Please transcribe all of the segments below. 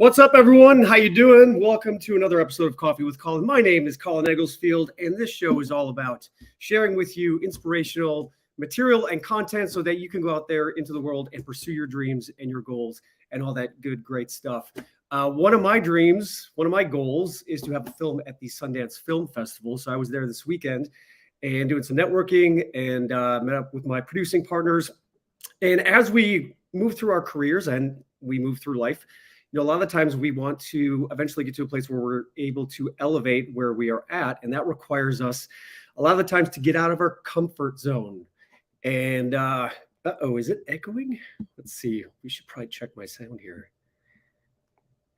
What's up, everyone? How you doing? Welcome to another episode of Coffee with Colin. My name is Colin Egglesfield, and this show is all about sharing with you inspirational material and content so that you can go out there into the world and pursue your dreams and your goals and all that good, great stuff. One of my goals is to have a film at the Sundance Film Festival. So I was there this weekend and doing some networking and met up with my producing partners. And as we move through our careers and we move through life, a lot of the times we want to eventually get to a place where we're able to elevate where we are at. And that requires us a lot of the times to get out of our comfort zone. And, is it echoing? Let's see. We should probably check my sound here.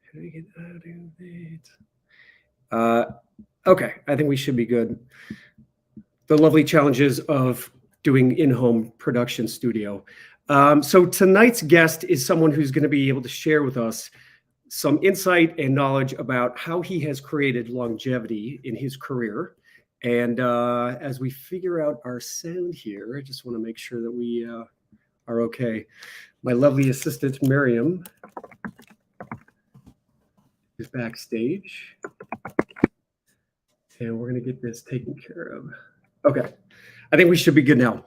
How do I get out of it? Okay, I think we should be good. The lovely challenges of doing in-home production studio. So tonight's guest is someone who's going to be able to share with us some insight and knowledge about how he has created longevity in his career. And as we figure out our sound here, I just want to make sure that we are okay. My lovely assistant, Miriam, is backstage. And we're going to get this taken care of. Okay, I think we should be good now.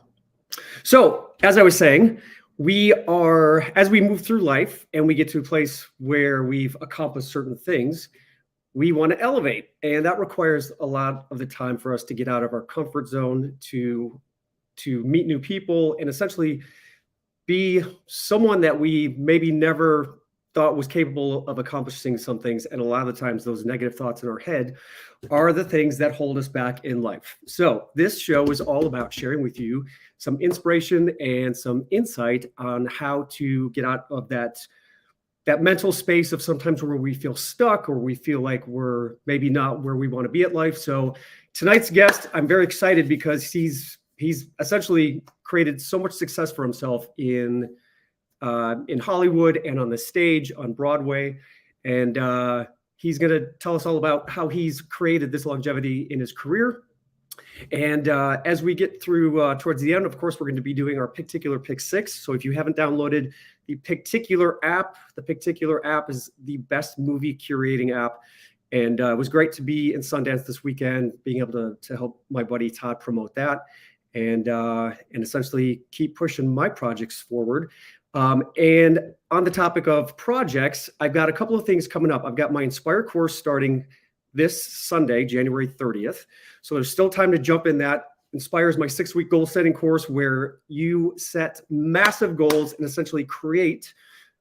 So, as I was saying, as we move through life and we get to a place where we've accomplished certain things, we want to elevate. And that requires a lot of the time for us to get out of our comfort zone, to meet new people, and essentially be someone that we maybe never thought was capable of accomplishing some things. And a lot of the times those negative thoughts in our head are the things that hold us back in life. So this show is all about sharing with you some inspiration and some insight on how to get out of that mental space of sometimes where we feel stuck or we feel like we're maybe not where we want to be at life. So tonight's guest, I'm very excited because he's essentially created so much success for himself in Hollywood and on the stage on Broadway. And he's going to tell us all about how he's created this longevity in his career. And as we get through towards the end, of course, we're going to be doing our Picticular Pick 6. So if you haven't downloaded the Picticular app is the best movie curating app. And it was great to be in Sundance this weekend, being able to help my buddy Todd promote that and essentially keep pushing my projects forward. And on the topic of projects, I've got a couple of things coming up. I've got my Inspire course starting this Sunday, January 30th. So there's still time to jump in that. Inspire is my 6-week goal setting course where you set massive goals and essentially create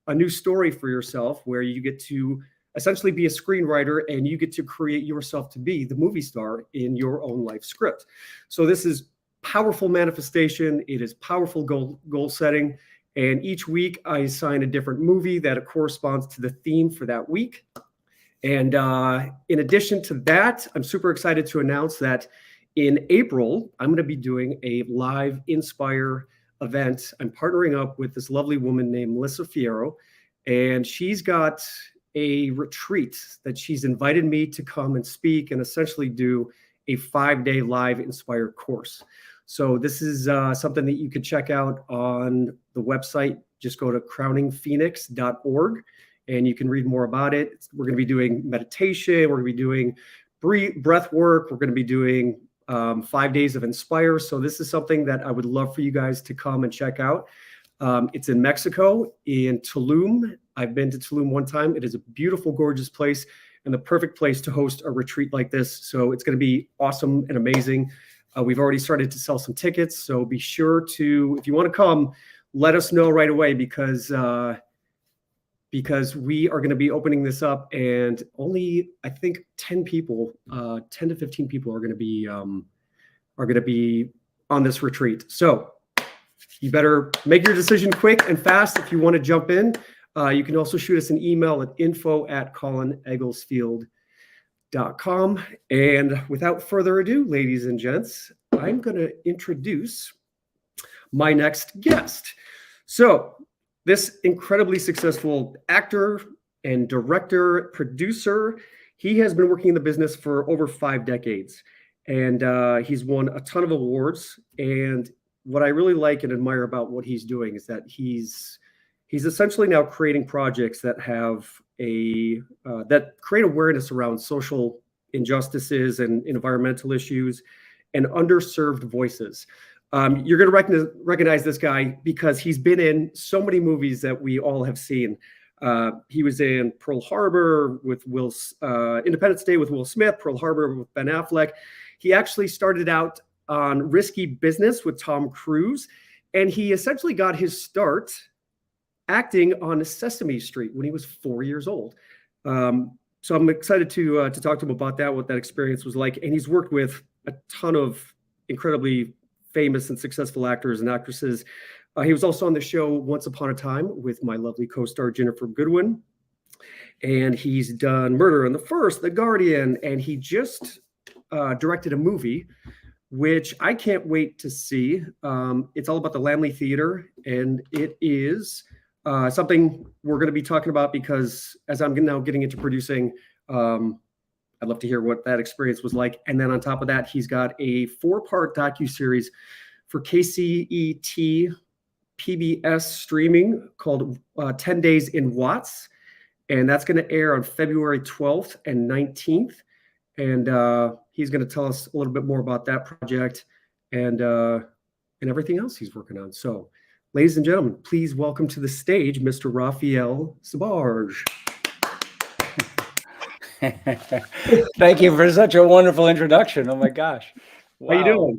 a new story for yourself where you get to essentially be a screenwriter and you get to create yourself to be the movie star in your own life script. So this is powerful manifestation. It is powerful goal setting. And each week I assign a different movie that corresponds to the theme for that week. And in addition to that, I'm super excited to announce that in April, I'm going to be doing a live Inspire event. I'm partnering up with this lovely woman named Melissa Fierro, and she's got a retreat that she's invited me to come and speak and essentially do a 5-day live Inspire course. So this is something that you could check out on the website. Just go to crowningphoenix.org and you can read more about it. We're going to be doing meditation. We're going to be doing breath work. We're going to be doing 5 days of Inspire. So this is something that I would love for you guys to come and check out. It's in Mexico, in Tulum. I've been to Tulum one time. It is a beautiful, gorgeous place and the perfect place to host a retreat like this. So it's going to be awesome and amazing. We've already started to sell some tickets, so be sure to, if you want to come, let us know right away because we are going to be opening this up, and only I think 10 to 15 people are going to be on this retreat. So you better make your decision quick and fast if you want to jump in. You can also shoot us an email at info@colinegglesfield.com. And without further ado, ladies and gents, I'm going to introduce my next guest. So this incredibly successful actor and director, producer, he has been working in the business for over 5 decades. And he's won a ton of awards. And what I really like and admire about what he's doing is that he's essentially now creating projects that have that create awareness around social injustices and environmental issues and underserved voices. You're going to recognize this guy because he's been in so many movies that we all have seen. He was in Pearl Harbor with Independence Day with Will Smith, Pearl Harbor with Ben Affleck. He actually started out on Risky Business with Tom Cruise, and he essentially got his start acting on Sesame Street when he was 4 years old. So I'm excited to talk to him about that, what that experience was like. And he's worked with a ton of incredibly famous and successful actors and actresses. He was also on the show Once Upon a Time with my lovely co-star Jennifer Goodwin. And he's done Murder on the First, The Guardian, and he just directed a movie, which I can't wait to see. It's all about the Lamley Theater, and it is something we're going to be talking about because as I'm now getting into producing, I'd love to hear what that experience was like. And then on top of that, he's got a 4-part docuseries for KCET PBS streaming called 10 Days in Watts. And that's going to air on February 12th and 19th. And he's going to tell us a little bit more about that project and everything else he's working on. So, ladies and gentlemen, please welcome to the stage, Mr. Raphael Sbarge. Thank you for such a wonderful introduction. Oh my gosh. Wow. How you doing?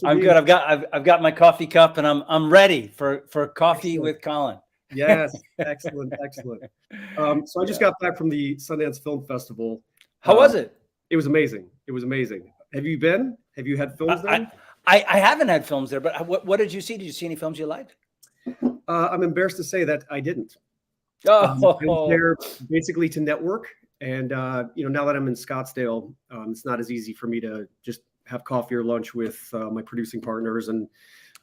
I'm good. I've got my coffee cup and I'm ready for coffee with Colin. Yes, excellent. So I just got back from the Sundance Film Festival. How was it? It was amazing. Have you been? Have you had films there? I haven't had films there, but what did you see? Did you see any films you liked? I'm embarrassed to say that I didn't. Oh, I was there basically to network. And, now that I'm in Scottsdale, it's not as easy for me to just have coffee or lunch with my producing partners and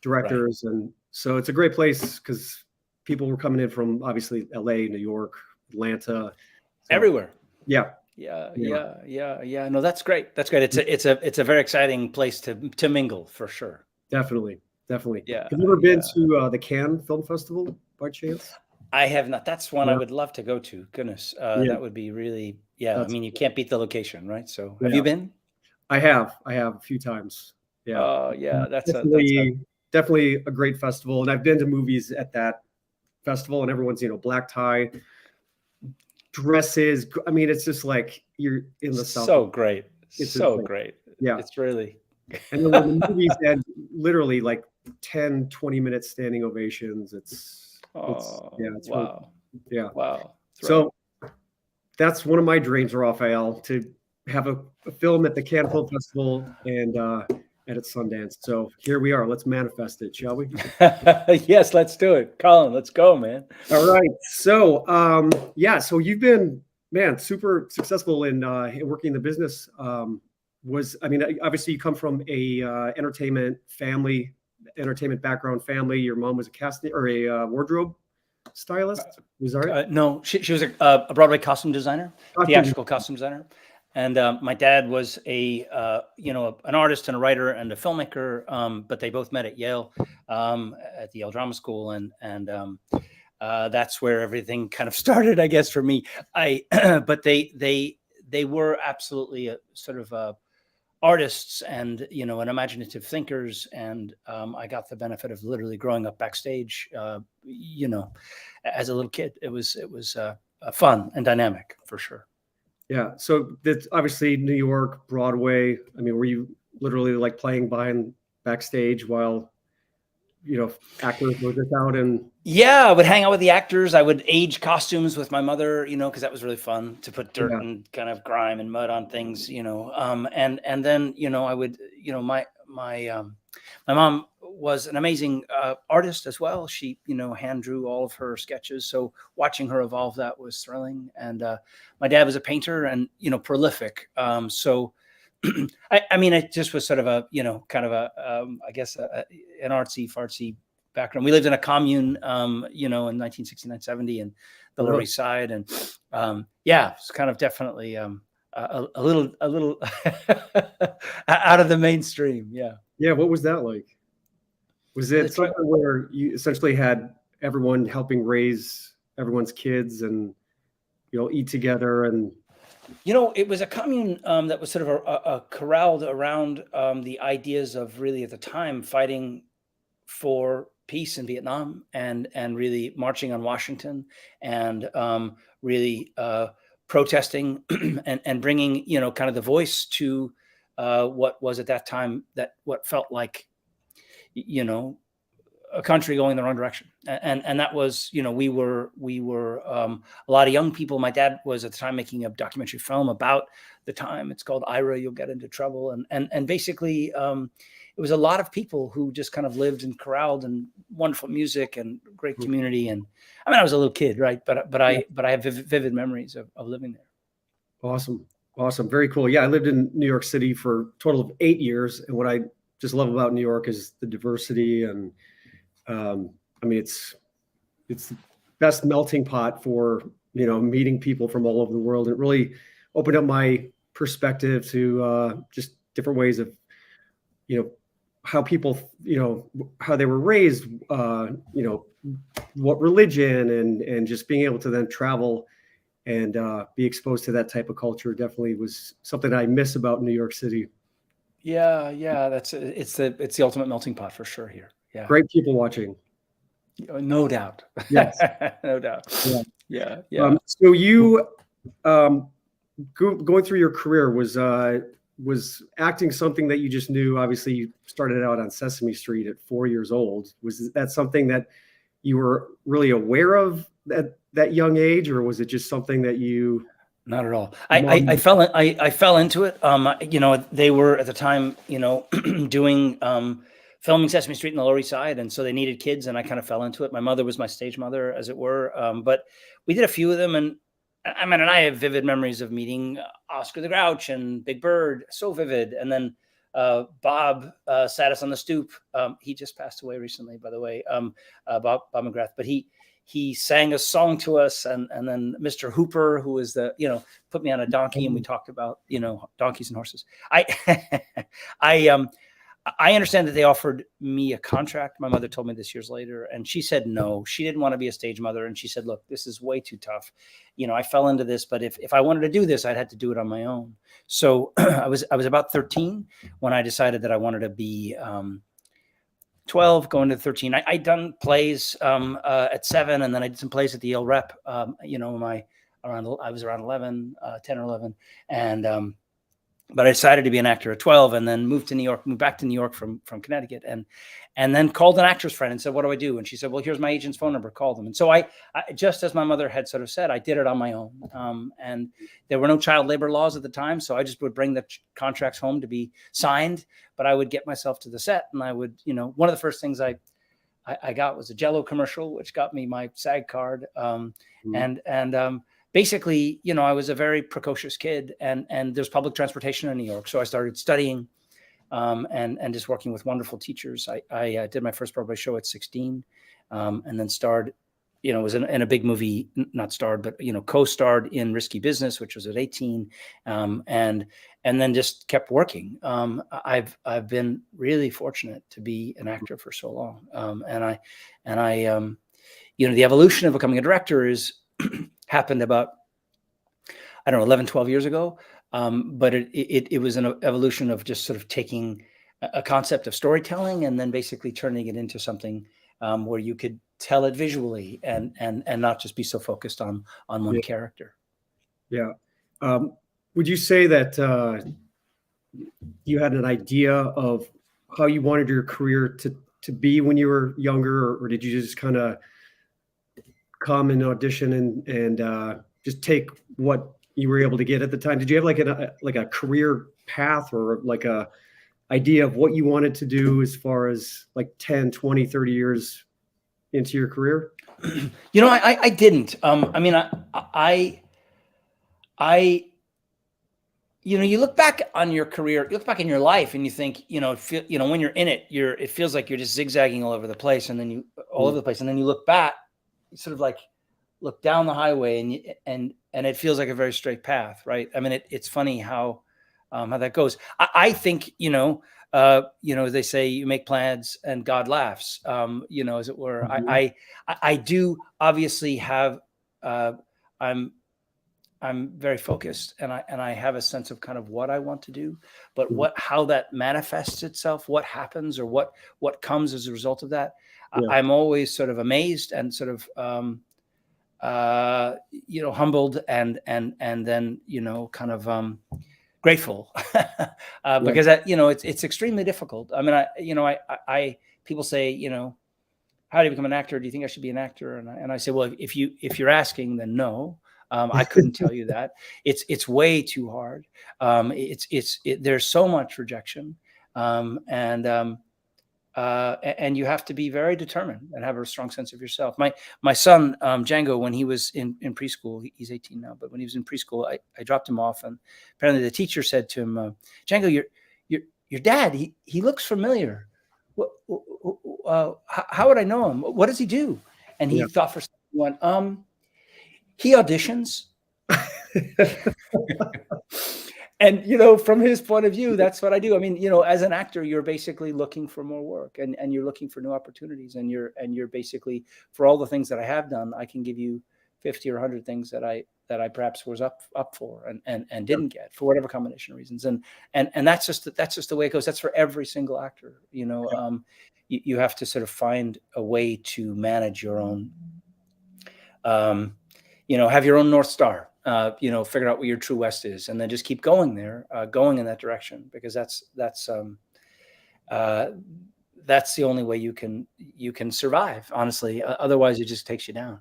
directors. Right. And so it's a great place because people were coming in from obviously LA, New York, Atlanta. Everywhere. Yeah. No, that's great. It's a very exciting place to mingle for sure. Definitely. Yeah. Have you ever been to the Cannes Film Festival by chance? I have not. That's one I would love to go to. Goodness, that would be really. Yeah, I mean, you can't beat the location, right? So, have you been? I have a few times. Yeah. Oh, yeah. That's definitely a great festival, and I've been to movies at that festival, and everyone's black tie, dresses. I mean, it's just like you're in the South. So great. It's so great. Yeah, it's really. And then when the movies had literally like 10, 20 minutes standing ovations, it's wow. Really, yeah. Wow. So that's one of my dreams, Raphael, to have a film at the Cannes Film Festival and at Sundance. So here we are. Let's manifest it, shall we? Yes, let's do it. Colin, let's go, man. All right. So so you've been, super successful in working in the business. Obviously you come from a entertainment background family. Your mom was a casting or a wardrobe stylist. Was that right? No, she was a Broadway costume designer, theatrical costume designer. And my dad was an artist and a writer and a filmmaker, but they both met at Yale, at the Yale Drama School. And that's where everything kind of started, I guess, for me. But they were absolutely a sort of artists and, and imaginative thinkers. And I got the benefit of literally growing up backstage, as a little kid. It was fun and dynamic for sure. Yeah. So that's obviously New York, Broadway. I mean, were you literally like playing backstage while, actors were just out and? Yeah, I would hang out with the actors. I would age costumes with my mother, because that was really fun to put dirt and kind of grime and mud on things, and then, I would, my mom was an amazing artist as well. She, hand drew all of her sketches. So watching her evolve, that was thrilling. And my dad was a painter and, prolific. So, it just was sort of a, kind of I guess, an artsy fartsy background. We lived in a commune, in 1969, 70 in the Lower East Side. And it's kind of definitely a little out of the mainstream. Yeah. Yeah. What was that like? Was it something where you essentially had everyone helping raise everyone's kids and eat together and. It was a commune that was sort of corralled around the ideas of really at the time fighting for peace in Vietnam and really marching on Washington and really protesting and bringing kind of the voice to what was at that time what felt like a country going the wrong direction. And that was, we were a lot of young people. My dad was at the time making a documentary film about the time. It's called Ira, You'll Get Into Trouble. And basically it was a lot of people who just kind of lived and corralled and wonderful music and great community. And I mean, I was a little kid, right? But I have vivid memories of living there. Awesome. Very cool. Yeah. I lived in New York City for a total of 8 years. And what I just love about New York is the diversity and, I mean, it's the best melting pot for, meeting people from all over the world. It really opened up my perspective to just different ways of, how people, how they were raised, what religion and just being able to then travel and be exposed to that type of culture definitely was something I miss about New York City. Yeah. It's the ultimate melting pot for sure here. Yeah. Great people watching. No doubt. Yes. No doubt. Yeah. So you, going through your career, was acting something that you just knew? Obviously, you started out on Sesame Street at 4 years old. Was that something that you were really aware of at that young age, or was it just something that you? Not at all. I fell into it. They were at the time, doing filming Sesame Street in the Lower East Side, and so they needed kids, and I kind of fell into it. My mother was my stage mother, as it were. But we did a few of them, and I mean, and I have vivid memories of meeting Oscar the Grouch and Big Bird, so vivid. And then Bob sat us on the stoop. He just passed away recently, by the way, Bob McGrath. But he sang a song to us, and then Mr. Hooper, who was put me on a donkey, and we talked about donkeys and horses. I understand that they offered me a contract. My mother told me this years later, and she said no. She didn't want to be a stage mother, and she said, "Look, this is way too tough. I fell into this, but if I wanted to do this, I'd have to do it on my own." So I was about 13 when I decided that I wanted to be 12, going to 13. I'd done plays at 7, and then I did some plays at the Yale Rep. I was around 11, 10 or 11, and but I decided to be an actor at 12, and then moved back to New York from Connecticut, and then called an actress friend and said, "What do I do?" And she said, "Well, here's my agent's phone number. Call them." And so I just as my mother had sort of said, I did it on my own. And there were no child labor laws at the time, so I just would bring the contracts home to be signed. But I would get myself to the set, and I would, one of the first things I got was a Jell-O commercial, which got me my SAG card. Basically, I was a very precocious kid, and there's public transportation in New York. So I started studying and just working with wonderful teachers. I did my first Broadway show at 16, and then starred, was in a big movie, not starred, but, co-starred in Risky Business, which was at 18, and then just kept working. I've been really fortunate to be an actor for so long. The evolution of becoming a director is happened about, 11, 12 years ago. But it was an evolution of just sort of taking a concept of storytelling and then basically turning it into something where you could tell it visually and not just be so focused on one character. Yeah. Would you say that you had an idea of how you wanted your career to be when you were younger, or did you just kind of come and audition and just take what you were able to get at the time? Did you have like a career path or like a idea of what you wanted to do as far as like 10, 20, 30 years into your career? I didn't. You look back on your career, you look back in your life, and you think, when you're in it, it feels like you're just zigzagging all over the place, and then you look back, you sort of like look down the highway, and it feels like a very straight path, right? I mean, it's funny how that goes. I think, they say you make plans and God laughs, as it were. Mm-hmm. I do obviously have, I'm I'm very focused, and I have a sense of kind of what I want to do, but how that manifests itself, what happens, or what comes as a result of that, Yeah. I'm always sort of amazed and sort of humbled and then kind of grateful because it's extremely difficult. I mean, I people say, how do you become an actor? Do you think I should be an actor? And I say, well, if you're asking, then no. I couldn't tell you that. It's way too hard. There's so much rejection, and you have to be very determined and have a strong sense of yourself. My son Django, when he was in preschool, he's 18 now, but when he was in preschool, I dropped him off, and apparently the teacher said to him, "Django, your dad, he looks familiar. How would I know him? What does he do?" And he thought for a second, went, he auditions. And, from his point of view, that's what I do. I mean, as an actor, you're basically looking for more work, and you're looking for new opportunities, and you're basically, for all the things that I have done, I can give you 50 or 100 things that I perhaps was up for and didn't get for whatever combination of reasons. And that's just the way it goes. That's for every single actor. You have to sort of find a way to manage your own, have your own North Star. Figure out what your true west is, and then just keep going there, going in that direction, because that's the only way you can survive, honestly. Otherwise, it just takes you down.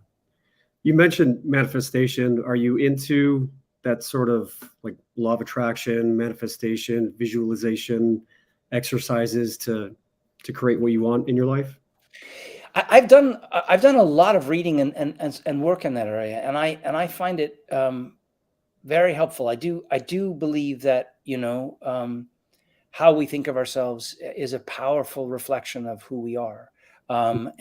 You mentioned manifestation. Are you into that sort of like law of attraction, manifestation, visualization exercises to create what you want in your life? I've done a lot of reading and work in that area, and I find it very helpful. I do believe that how we think of ourselves is a powerful reflection of who we are, but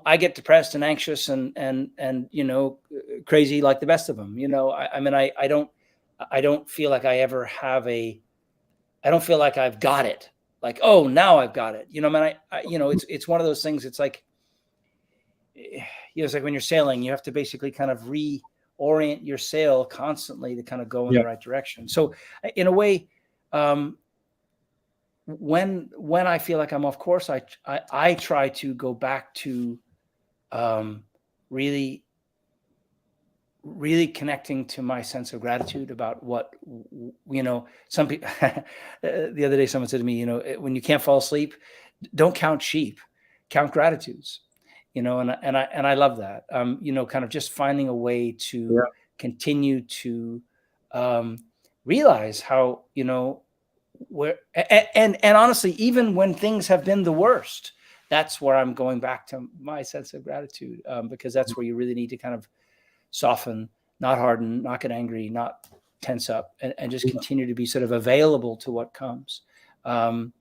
I get depressed and anxious and crazy like the best of them. I mean, I don't feel like I ever have I don't feel like I've got it. Like, oh, now I've got it. It's one of those things. It's like, it's like when you're sailing, you have to basically kind of reorient your sail constantly to kind of go in the right direction. So in a way, when I feel like I'm off course, I try to go back to really connecting to my sense of gratitude about what, some people, the other day, someone said to me, when you can't fall asleep, don't count sheep, count gratitudes, and I love that, kind of just finding a way to continue to realize how, where, and honestly, even when things have been the worst, that's where I'm going back to my sense of gratitude, because that's where you really need to kind of soften, not harden, not get angry, not tense up, and just continue to be sort of available to what comes. I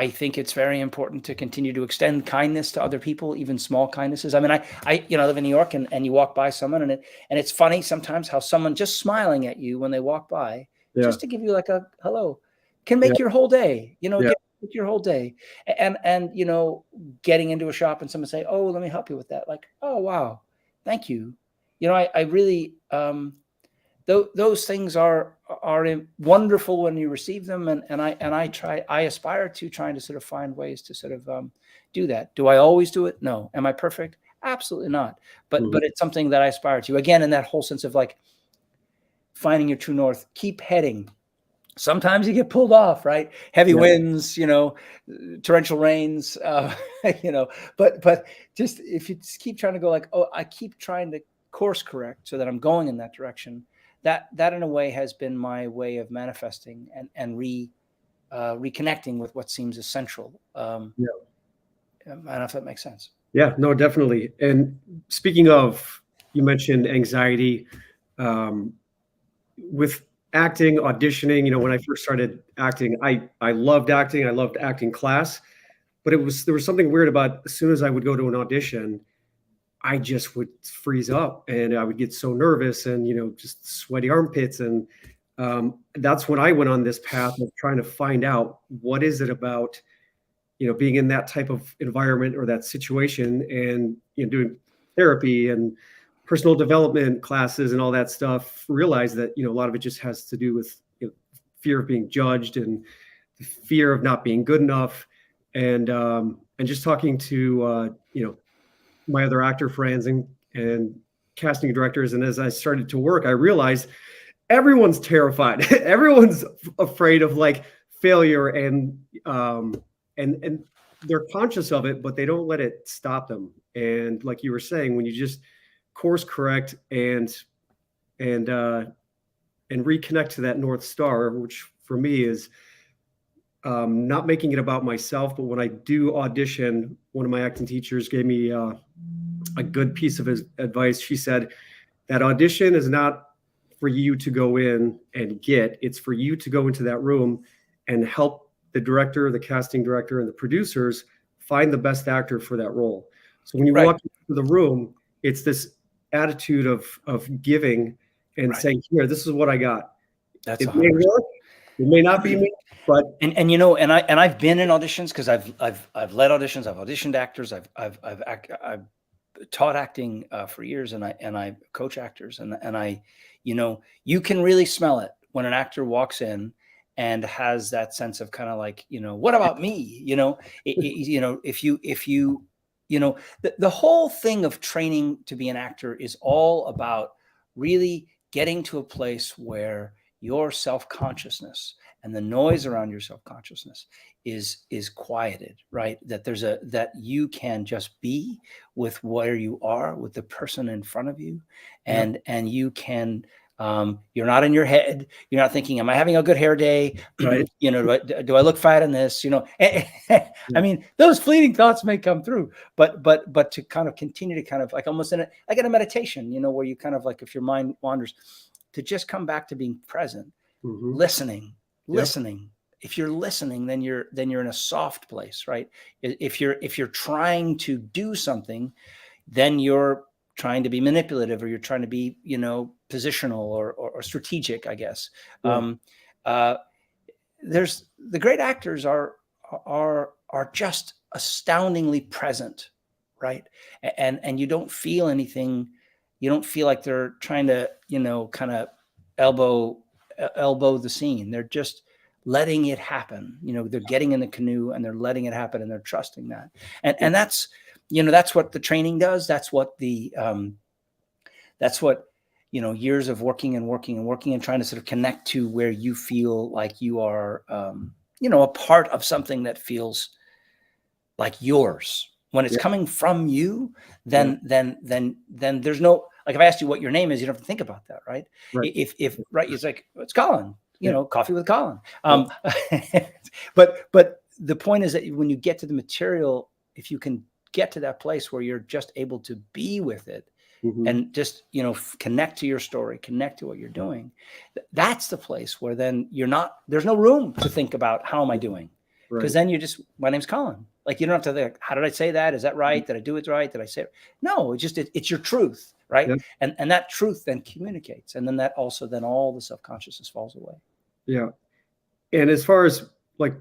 think it's very important to continue to extend kindness to other people, even small kindnesses. I mean, I live in New York, and you walk by someone, and it's funny sometimes how someone just smiling at you when they walk by, just to give you like a hello, can make your whole day. Your whole day, and getting into a shop and someone say, "Oh, let me help you with that." Like, "Oh, wow, thank you." I really those things are wonderful when you receive them, and I aspire to trying to sort of find ways to sort of do that. Do I always do it? No. Am I perfect? Absolutely not. But it's something that I aspire to. Again, in that whole sense of like finding your true north, keep heading. Sometimes you get pulled off, right? Heavy winds, torrential rains, but just if you just keep trying to go like, oh, I keep trying to course correct so that I'm going in that direction. That in a way has been my way of manifesting and reconnecting with what seems essential. I don't know if that makes sense. Yeah, no, definitely. And speaking of, you mentioned anxiety, with acting, auditioning, when I first started acting, I loved acting. I loved acting class, but there was something weird about as soon as I would go to an audition, I just would freeze up and I would get so nervous and, just sweaty armpits. And that's when I went on this path of trying to find out what is it about, being in that type of environment or that situation, and doing therapy and personal development classes and all that stuff, realize that a lot of it just has to do with fear of being judged and the fear of not being good enough, and just talking to my other actor friends and casting directors, and as I started to work, I realized everyone's terrified. Everyone's afraid of like failure, and they're conscious of it, but they don't let it stop them. And like you were saying, when you just course correct and reconnect to that North Star, which for me is not making it about myself, but when I do audition, one of my acting teachers gave me a good piece of advice. She said that audition is not for you to go in and get, it's for you to go into that room and help the director, the casting director, and the producers find the best actor for that role. So when you walk into the room, it's this attitude of giving and saying, here, this is what I got. That's it may work, it may not be me, but and I've been in auditions, because I've led auditions, I've auditioned actors, I've taught acting for years, and I coach actors, and I, you can really smell it when an actor walks in and has that sense of kind of like, what about me? If you the whole thing of training to be an actor is all about really getting to a place where your self-consciousness and the noise around your self-consciousness is quieted, right? That you can just be with where you are, with the person in front of you, and you can, you're not in your head. You're not thinking, am I having a good hair day? Right. Do I look fat in this? I mean, those fleeting thoughts may come through, but to kind of continue to kind of like almost in a meditation, where you kind of like, if your mind wanders, to just come back to being present, listening. If you're listening, then you're in a soft place, right? If you're trying to do something, then you're trying to be manipulative, or you're trying to be, positional or strategic, I guess. There's the great actors are just astoundingly present, right? And you don't feel anything. You don't feel like they're trying to, kind of elbow the scene. They're just letting it happen. They're getting in the canoe and they're letting it happen, and they're trusting that. And that's, that's what the training does. That's what years of working and trying to sort of connect to where you feel like you are, a part of something that feels like yours. When it's coming from you, then there's no, like, if I asked you what your name is, you don't have to think about that, right? If it's like, it's Colin, coffee with Colin. But the point is that when you get to the material, if you can get to that place where you're just able to be with it, and just, connect to your story, connect to what you're doing, that's the place where then there's no room to think about how am I doing? Because then my name's Colin. Like, you don't have to think, how did I say that? Is that right? Did I do it right? Did I say it? No, it's your truth, right? Yep. And that truth then communicates. And then that also, then all the self-consciousness falls away. Yeah. And as far as like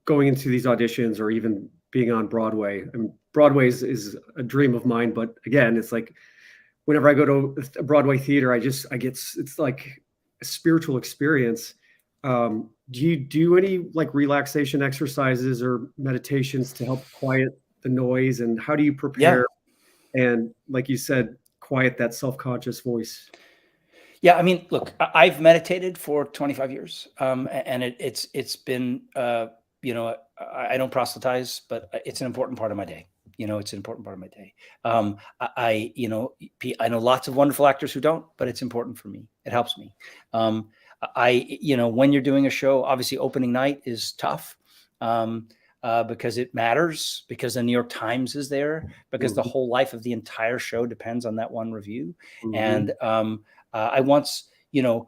going into these auditions or even being on Broadway, I mean, Broadway is a dream of mine. But again, it's like, whenever I go to a Broadway theater, it's like a spiritual experience. Do you do any like relaxation exercises or meditations to help quiet the noise? And how do you prepare? And like you said, quiet that self-conscious voice? Yeah, I mean, look, I've meditated for 25 years, and it's been, I don't proselytize, but it's an important part of my day. It's an important part of my day. I know lots of wonderful actors who don't, but it's important for me. It helps me. When you're doing a show, obviously opening night is tough, because it matters, because the New York Times is there, because the whole life of the entire show depends on that one review. And I once, I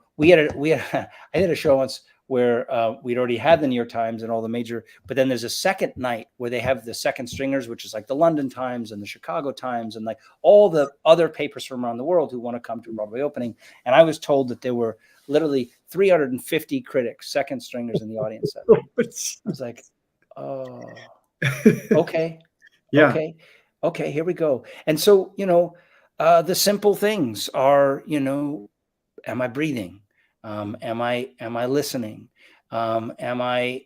did a show once where we'd already had the New York Times and all the major, but then there's a second night where they have the second stringers, which is like the London Times and the Chicago Times and like all the other papers from around the world who want to come to a Broadway opening. And I was told that there were literally 350 critics, second stringers in the audience. I was like, oh, Okay. Yeah. Okay. Okay. Here we go. And so, the simple things are, am I breathing? Am I listening? Am I,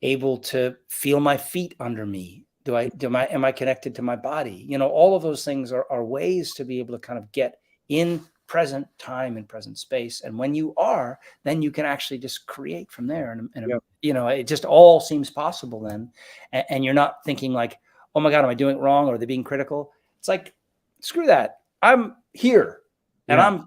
able to feel my feet under me? Am I connected to my body? All of those things are ways to be able to kind of get in present time and present space. And when you are, then you can actually just create from there. And Yeah. it just all seems possible then. And you're not thinking like, oh my God, am I doing it wrong? Or are they being critical? It's like, screw that. I'm here and Yeah.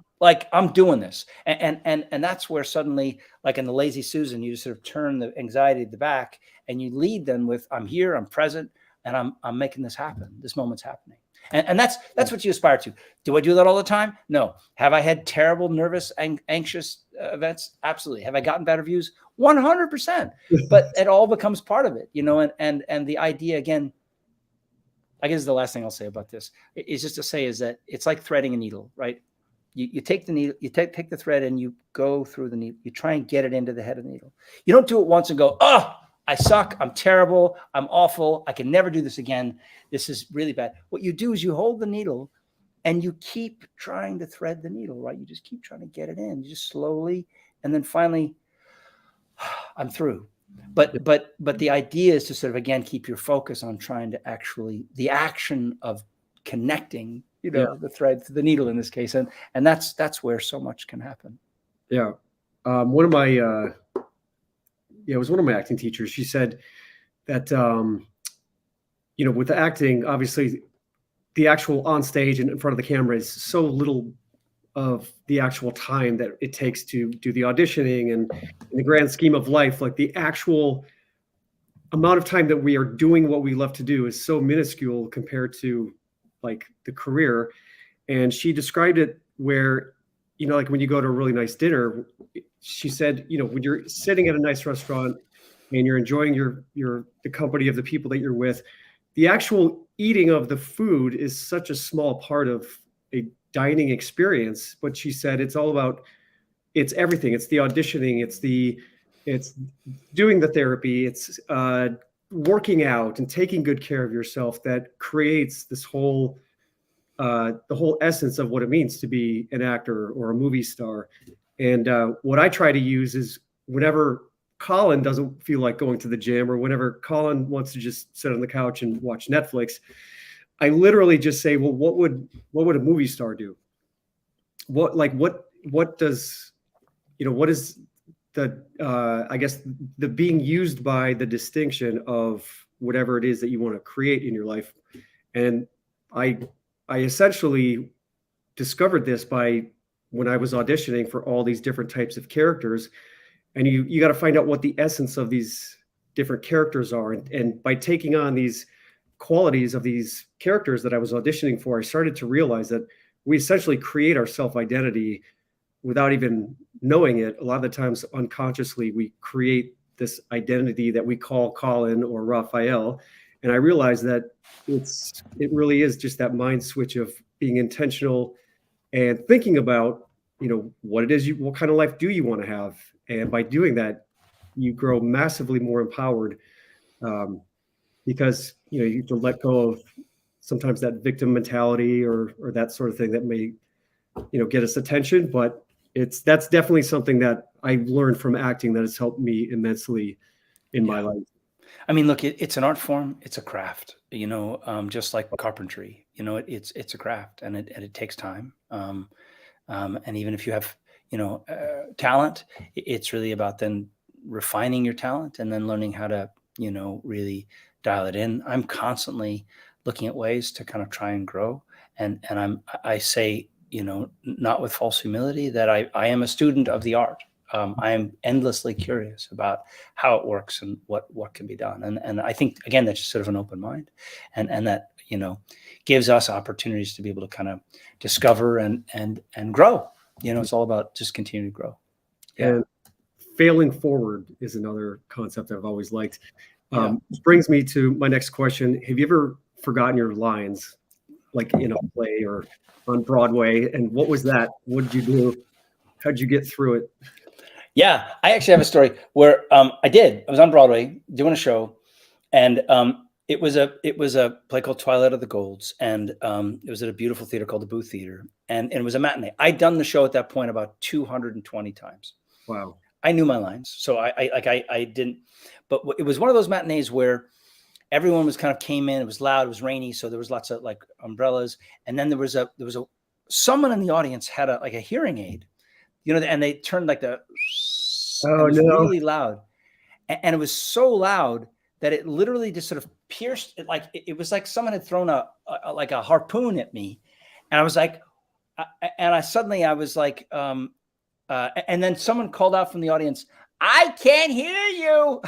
I'm doing this. And that's where suddenly, like in the Lazy Susan, you just sort of turn the anxiety to the back and you lead them with, I'm here, I'm present, and I'm making this happen. This moment's happening. And that's what you aspire to. Do I do that all the time? No. Have I had terrible, nervous, anxious events? Absolutely. Have I gotten bad reviews? 100%. But it all becomes part of it, and the idea, again, I guess the last thing I'll say about this is just to say is that it's like threading a needle, right? You take the needle, you take the thread and you go through the needle. You try and get it into the head of the needle. You don't do it once and go, oh, I suck. I'm terrible. I'm awful. I can never do this again. This is really bad. What you do is you hold the needle and you keep trying to thread the needle, right? You just keep trying to get it in. You just slowly, and then finally, I'm through. But the idea is to sort of, again, keep your focus on trying to actually, the action of connecting, the thread to the needle in this case. And that's where so much can happen. Yeah. One of my, it was one of my acting teachers. She said that, with the acting, obviously the actual on stage and in front of the camera is so little of the actual time that it takes to do the auditioning, and in the grand scheme of life, like the actual amount of time that we are doing what we love to do is so minuscule compared to like the career. And she described it where, like when you go to a really nice dinner, she said, when you're sitting at a nice restaurant and you're enjoying the company of the people that you're with, the actual eating of the food is such a small part of a dining experience. But she said it's all about, it's everything. It's the auditioning, it's doing the therapy, it's working out and taking good care of yourself that creates this whole the whole essence of what it means to be an actor or a movie star. And what I try to use is whenever Colin doesn't feel like going to the gym, or whenever Colin wants to just sit on the couch and watch Netflix, I literally just say, well, what would a movie star do? What does, what is the, I guess the being used by the distinction of whatever it is that you want to create in your life. And I essentially discovered this by when I was auditioning for all these different types of characters, and you got to find out what the essence of these different characters are. And by taking on these qualities of these characters that I was auditioning for, I started to realize that we essentially create our self-identity without even knowing it. A lot of the times unconsciously, we create this identity that we call Colin or Raphael. And I realized that it really is just that mind switch of being intentional and thinking about, what it is what kind of life do you want to have? And by doing that, you grow massively more empowered, because, you have to let go of sometimes that victim mentality or that sort of thing that may, get us attention. But that's definitely something that I learned from acting that has helped me immensely in my life. I mean, look, it's an art form. It's a craft, just like carpentry, it's a craft, and it takes time. And even if you have, talent, it's really about then refining your talent and then learning how to, really dial it in. I'm constantly looking at ways to kind of try and grow. And I say, not with false humility, that I am a student of the art. I am endlessly curious about how it works and what can be done. And I think, again, that's just sort of an open mind, and that, gives us opportunities to be able to kind of discover and grow. It's all about just continuing to grow. Yeah. And failing forward is another concept I've always liked. Which brings me to my next question. Have you ever forgotten your lines, like in a play or on Broadway? And what was that? What did you do? How'd you get through it? Yeah, I actually have a story where I was on Broadway doing a show, And it was a play called Twilight of the Golds, and it was at a beautiful theater called the Booth Theater, and it was a matinee. I'd done the show at that point about 220 times. Wow. I knew my lines, so I didn't. But it was one of those matinees where everyone was kind of came in. It was loud. It was rainy, so there was lots of like umbrellas, and then there was someone in the audience had a hearing aid, and they turned like the. Oh, it was no. really loud, and it was so loud that it literally just sort of pierced it. Like it was like someone had thrown a harpoon at me, and I was like, and I was like, and then someone called out from the audience, "I can't hear you."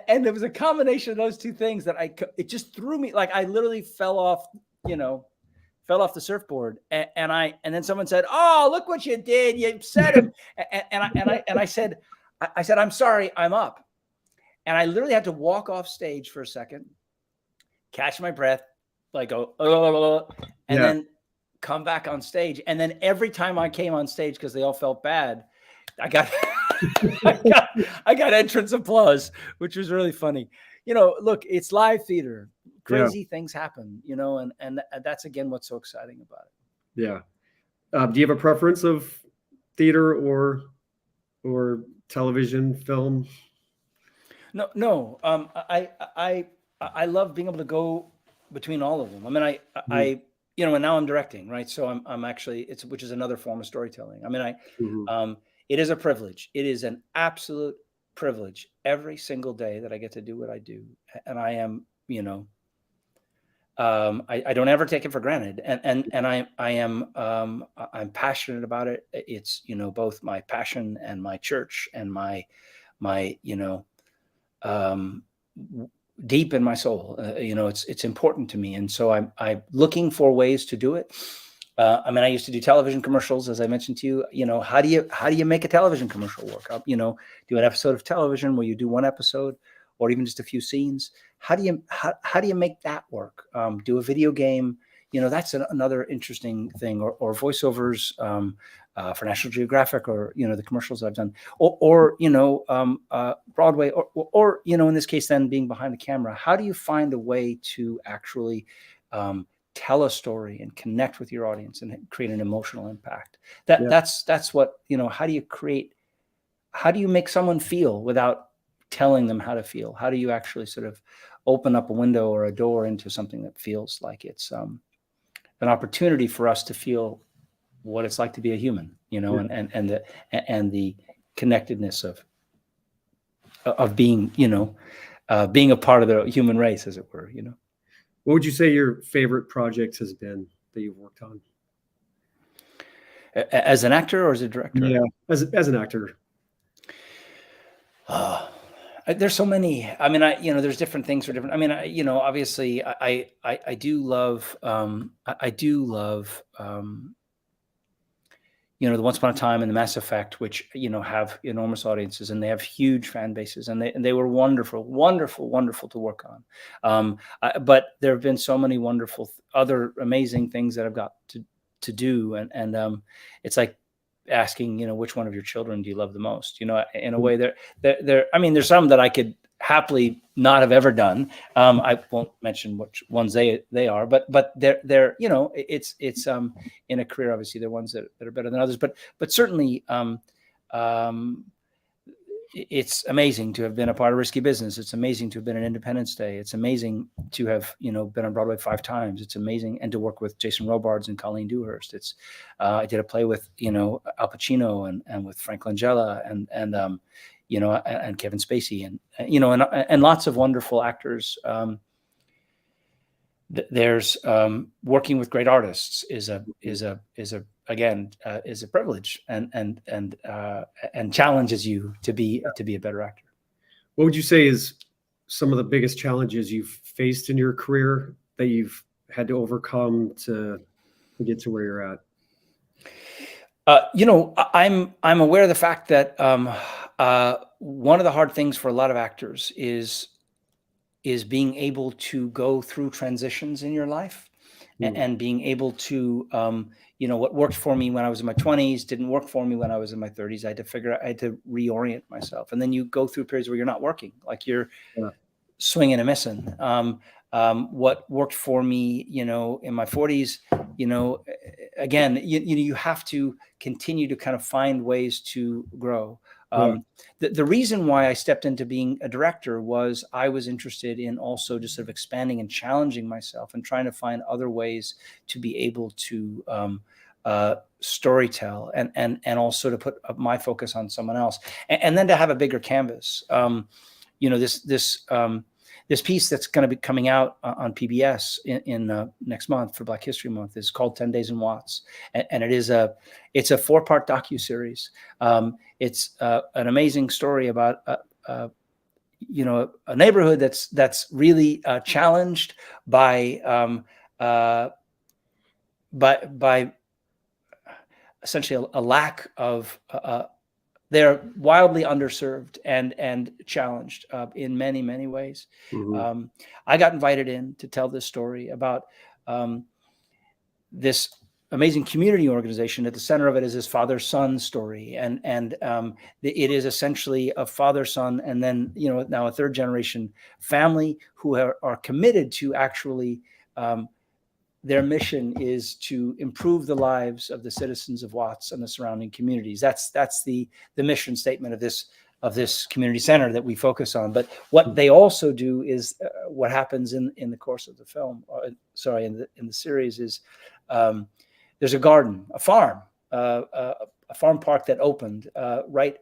And there was a combination of those two things that it just threw me. Like I literally fell off the surfboard, and then someone said, "Oh, look what you did! You upset him." and I said, "I'm sorry, I'm up." And I literally had to walk off stage for a second, catch my breath, like go, and then come back on stage. And then every time I came on stage, because they all felt bad, I got I got entrance applause, which was really funny. Look, it's live theater. Crazy things happen, and that's again what's so exciting about it. Yeah. Do you have a preference of theater or television, film? No. I love being able to go between all of them. I mean, and now I'm directing, right? So I'm actually which is another form of storytelling. I mean, it is a privilege. It is an absolute privilege every single day that I get to do what I do, and I am, I don't ever take it for granted, and I'm passionate about it. It's both my passion and my church and my deep in my soul. It's important to me, and so I'm looking for ways to do it. I mean, I used to do television commercials, as I mentioned to you. How do you make a television commercial work? Do an episode of television where you do one episode, or even just a few scenes. How do you make that work? Do a video game. That's another interesting thing, or voiceovers for National Geographic, or the commercials I've done, or Broadway, or in this case, then being behind the camera. How do you find a way to actually tell a story and connect with your audience and create an emotional impact? That's what how do you make someone feel without telling them how to feel? How do you actually sort of open up a window or a door into something that feels like it's an opportunity for us to feel what it's like to be a human, and the connectedness of being, being a part of the human race, as it were, What would you say your favorite project has been that you've worked on? As an actor or as a director? Yeah, as an actor. There's so many. I mean, there's different things for different. I mean, obviously, I do love. I do love. The Once Upon a Time and the Mass Effect, which have enormous audiences, and they have huge fan bases, and they were wonderful to work on. But there have been so many wonderful other amazing things that I've got to do, and it's like asking, which one of your children do you love the most? In a way, I mean, there's some that I could happily not have ever done. I won't mention which ones they are, but they're it's in a career, obviously there are ones that are better than others, but certainly it's amazing to have been a part of Risky Business. It's amazing to have been in Independence Day. It's amazing to have been on Broadway 5 times. It's amazing, and to work with Jason Robards and Colleen Dewhurst. It's I did a play with Al Pacino and with Frank Langella and Kevin Spacey and lots of wonderful actors. There's working with great artists is a privilege and challenges you to be a better actor. What would you say is some of the biggest challenges you've faced in your career that you've had to overcome to get to where you're at? I'm aware of the fact that one of the hard things for a lot of actors is being able to go through transitions in your life and being able to what worked for me when I was in my 20s didn't work for me when I was in my 30s. I had to reorient myself. And then you go through periods where you're not working, like you're swinging and missing. What worked for me, in my 40s, again, you have to continue to kind of find ways to grow. The reason why I stepped into being a director was I was interested in also just sort of expanding and challenging myself and trying to find other ways to be able to storytell and also to put my focus on someone else, and then to have a bigger canvas. This piece that's going to be coming out on PBS in next month for Black History Month is called 10 Days in Watts. And it's a 4-part docuseries. It's an amazing story about, a neighborhood that's really challenged by essentially a lack of, they're wildly underserved and challenged in many, many ways. I got invited in to tell this story about this amazing community organization. At the center of it is this father-son story, and it is essentially a father-son, and then now a third-generation family who are committed to actually. Their mission is to improve the lives of the citizens of Watts and the surrounding communities. That's the mission statement of this community center that we focus on. But what they also do is what happens in the course of the film. In the series is there's a garden, a farm park that opened right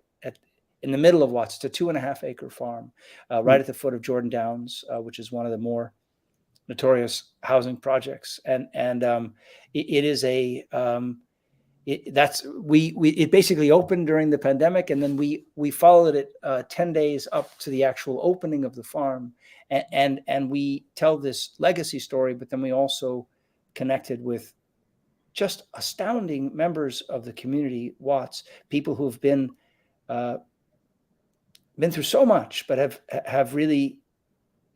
in the middle of Watts. It's a 2.5-acre farm right at the foot of Jordan Downs, which is one of the more notorious housing projects, and it is it basically opened during the pandemic, and then we followed it 10 days up to the actual opening of the farm, and we tell this legacy story, but then we also connected with just astounding members of the community, Watts, people who've been through so much, but have really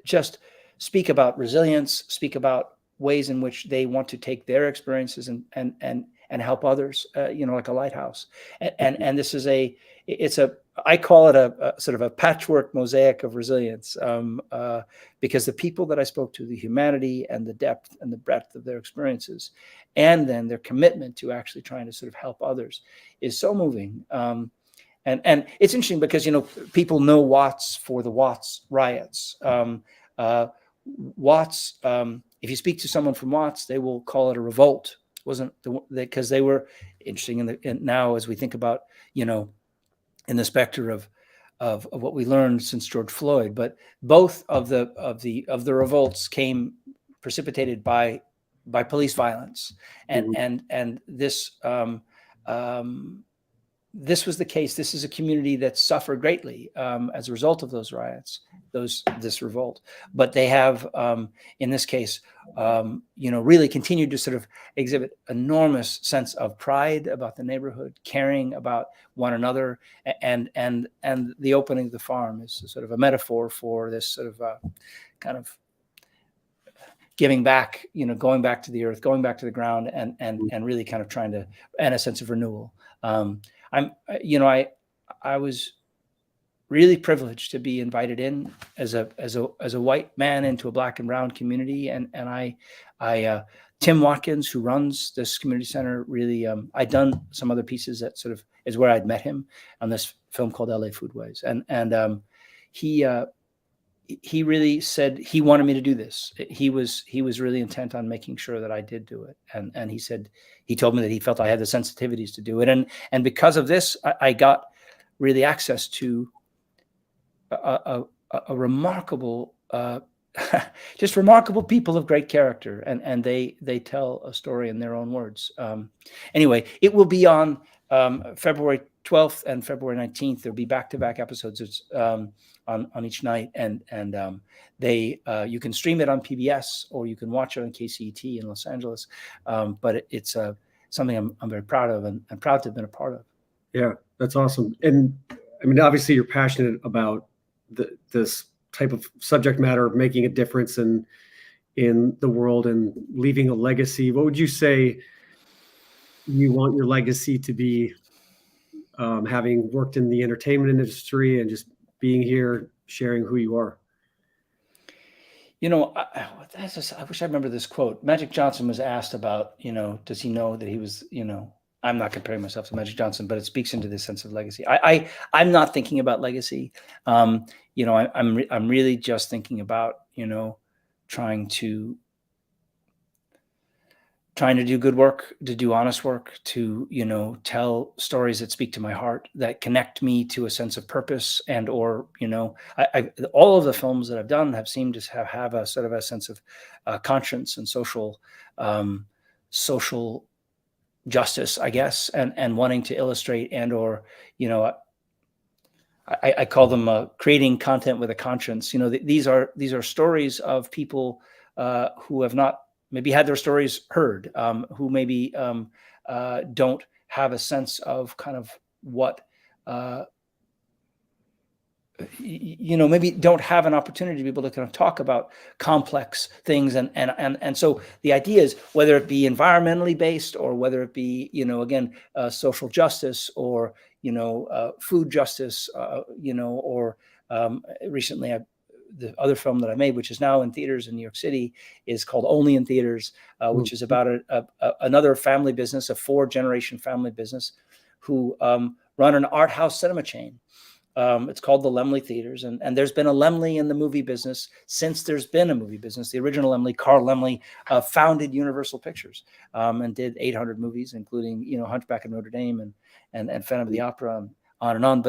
just speak about resilience, speak about ways in which they want to take their experiences and help others, like a lighthouse. And this is I call it a sort of a patchwork mosaic of resilience, because the people that I spoke to, the humanity and the depth and the breadth of their experiences, and then their commitment to actually trying to sort of help others is so moving. And it's interesting because, people know Watts for the Watts riots. Watts, if you speak to someone from Watts, they will call it a revolt. It wasn't because they were interesting now as we think about, in the specter of what we learned since George Floyd, but both of the revolts came precipitated by police violence, and this was the case. This is a community that suffered greatly as a result of those riots, this revolt. But they have, in this case, really continued to sort of exhibit enormous sense of pride about the neighborhood, caring about one another, and the opening of the farm is sort of a metaphor for this sort of kind of giving back, going back to the earth, going back to the ground, and really kind of trying to, and a sense of renewal. I was really privileged to be invited in as a white man into a Black and brown community, and I Tim Watkins, who runs this community center, really I'd done some other pieces that sort of is where I'd met him on this film called LA Foodways, and he really said he wanted me to do this. He was really intent on making sure that I did do it. And he told me that he felt I had the sensitivities to do it. And because of this, I got really access to a remarkable, just remarkable people of great character. And they tell a story in their own words. Anyway, it will be on February 12th and February 19th. There'll be back-to-back episodes on each night, and you can stream it on PBS or you can watch it on KCET in Los Angeles. But it's something I'm very proud of and proud to have been a part of. Yeah, that's awesome. And I mean, obviously, you're passionate about this type of subject matter, making a difference in the world and leaving a legacy. What would you say you want your legacy to be, having worked in the entertainment industry and just being here, sharing who you are? You know, I wish I remember this quote. Magic Johnson was asked about, does he know that he was, I'm not comparing myself to Magic Johnson, but it speaks into this sense of legacy. I'm not thinking about legacy. I'm really just thinking about, trying to do good work, to do honest work, to, tell stories that speak to my heart, that connect me to a sense of purpose, and, or, all of the films that I've done have seemed to have a sort of a sense of conscience and social justice, I guess, and wanting to illustrate, and, or, I call them creating content with a conscience. These are stories of people who have not maybe had their stories heard, who maybe don't have a sense of kind of what, maybe don't have an opportunity to be able to kind of talk about complex things. And so the idea is, whether it be environmentally based, or whether it be, again, social justice, or, food justice, or recently the other film that I made, which is now in theaters in New York City, is called Only in Theaters, which is about another family business, a 4-generation family business, who run an art house cinema chain. It's called the Laemmle Theaters, and there's been a Laemmle in the movie business since there's been a movie business. The original Laemmle, Carl Laemmle, founded Universal Pictures, and did 800 movies, including Hunchback of Notre Dame and Phantom of the Opera, and on and on.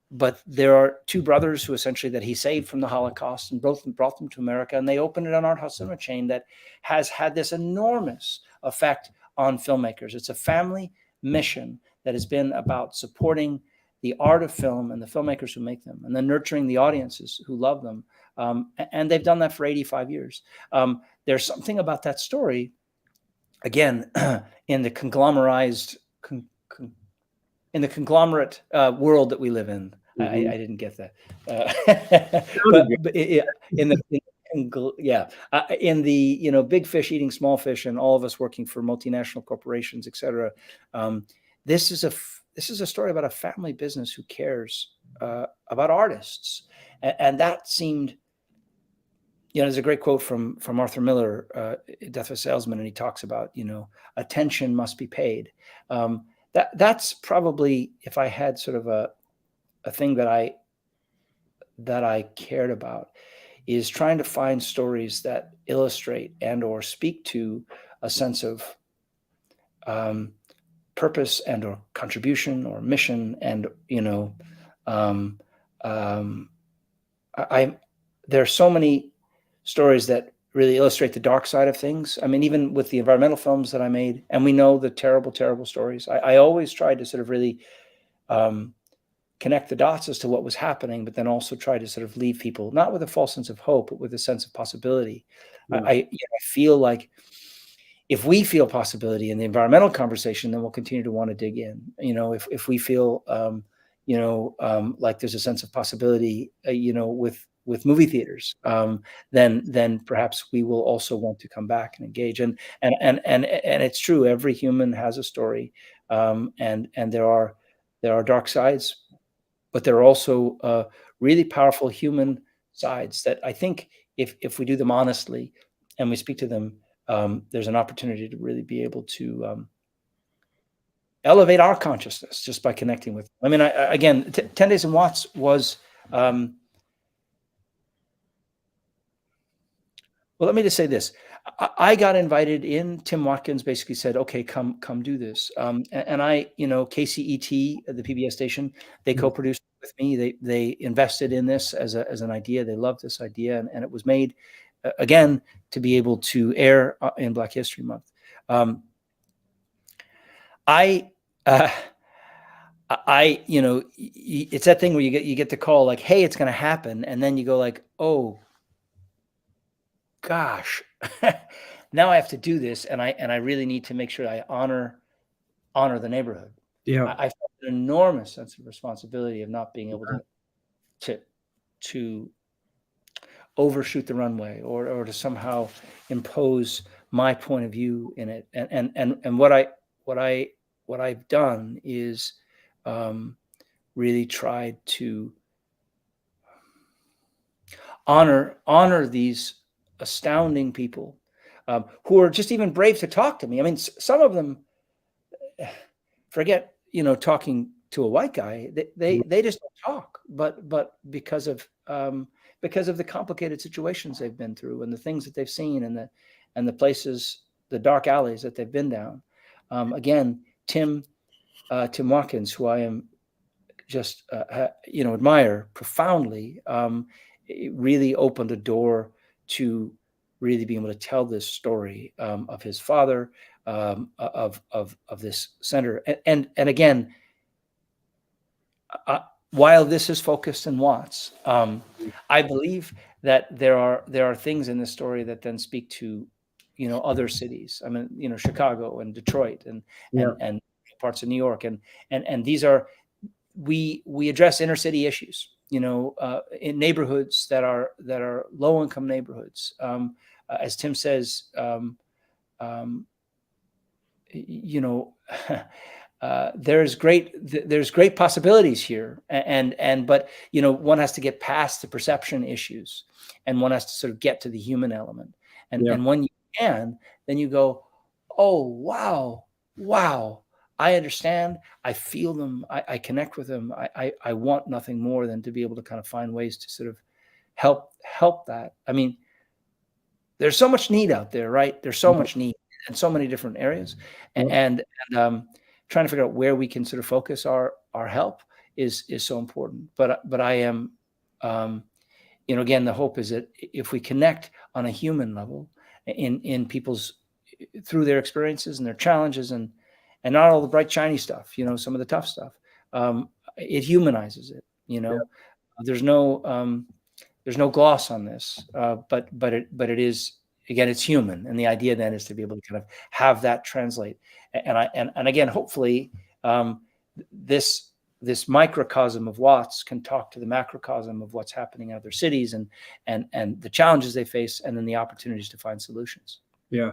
But there are 2 brothers who essentially that he saved from the Holocaust, and both brought them to America, and they opened an art house cinema chain that has had this enormous effect on filmmakers. It's a family mission that has been about supporting the art of film and the filmmakers who make them, and then nurturing the audiences who love them. And they've done that for 85 years. There's something about that story, again, in the conglomerate world that we live in. Mm-hmm. I didn't get that. In the big fish eating small fish, and all of us working for multinational corporations, et cetera. This is a story about a family business who cares about artists, and that seemed, there's a great quote from Arthur Miller, Death of a Salesman, and he talks about, attention must be paid. That's probably, if I had sort of a thing that I cared about, is trying to find stories that illustrate and or speak to a sense of purpose and or contribution or mission. And there are so many stories that really illustrate the dark side of things. I mean, even with the environmental films that I made, and we know the terrible, terrible stories, I always tried to sort of really connect the dots as to what was happening, but then also try to sort of leave people not with a false sense of hope, but with a sense of possibility. Yeah. I feel like if we feel possibility in the environmental conversation, then we'll continue to want to dig in. If we feel, like there's a sense of possibility, with movie theaters, then perhaps we will also want to come back and engage. And it's true, every human has a story, and there are dark sides, but there are also really powerful human sides that I think if we do them honestly and we speak to them, there's an opportunity to really be able to elevate our consciousness just by connecting with. I mean, again, 10 Days in Watts was. Well, let me just say this. I got invited in. Tim Watkins basically said, okay, come do this. And I, KCET, the PBS station, they co-produced with me. They invested in this as an idea. They loved this idea. And it was made, again, to be able to air in Black History Month. It's that thing where you get the call like, hey, it's going to happen. And then you go like, oh, gosh, now I have to do this, and I really need to make sure I honor the neighborhood. Yeah, I felt an enormous sense of responsibility of not being able to overshoot the runway or to somehow impose my point of view in it. And what what I've done is really tried to honor these astounding people who are just even brave to talk to me. I mean, some of them, forget, talking to a white guy, they just don't talk, but because of the complicated situations they've been through and the things that they've seen and the places, the dark alleys that they've been down. Again, Tim Watkins, who I am just admire profoundly, it really opened a door to really being able to tell this story of his father, of this center, and again, while this is focused in Watts, I believe that there are things in this story that then speak to other cities. I mean, Chicago and Detroit and parts of New York, and these are, we address inner city issues, in neighborhoods that are low income neighborhoods. As Tim says, there's great possibilities here, but one has to get past the perception issues, and one has to sort of get to the human element, and when you can, then you go, oh wow, I understand, I feel them, I connect with them, I want nothing more than to be able to kind of find ways to sort of help that. I mean, there's so much need out there, right? There's so much need in so many different areas, and trying to figure out where we can sort of focus our help is so important. But I am, again, the hope is that if we connect on a human level in people's, through their experiences and their challenges and not all the bright shiny stuff, some of the tough stuff, it humanizes it. There's no gloss on this, but it is, again, it's human, and the idea then is to be able to kind of have that translate. And again, hopefully, this microcosm of Watts can talk to the macrocosm of what's happening in other cities and the challenges they face, and then the opportunities to find solutions. Yeah.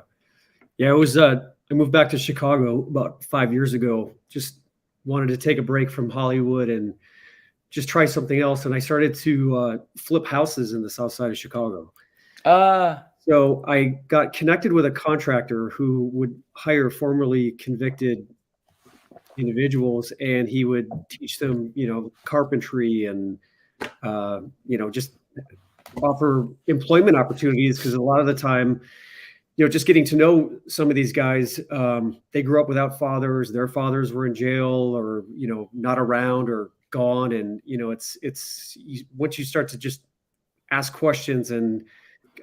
It was, I moved back to Chicago about 5 years ago, just wanted to take a break from Hollywood and just try something else. And I started to flip houses in the south side of Chicago. So I got connected with a contractor who would hire formerly convicted individuals, and he would teach them, carpentry and, just offer employment opportunities. Because a lot of the time, just getting to know some of these guys, they grew up without fathers. Their fathers were in jail or, not around or gone. And, it's once you start to just ask questions, and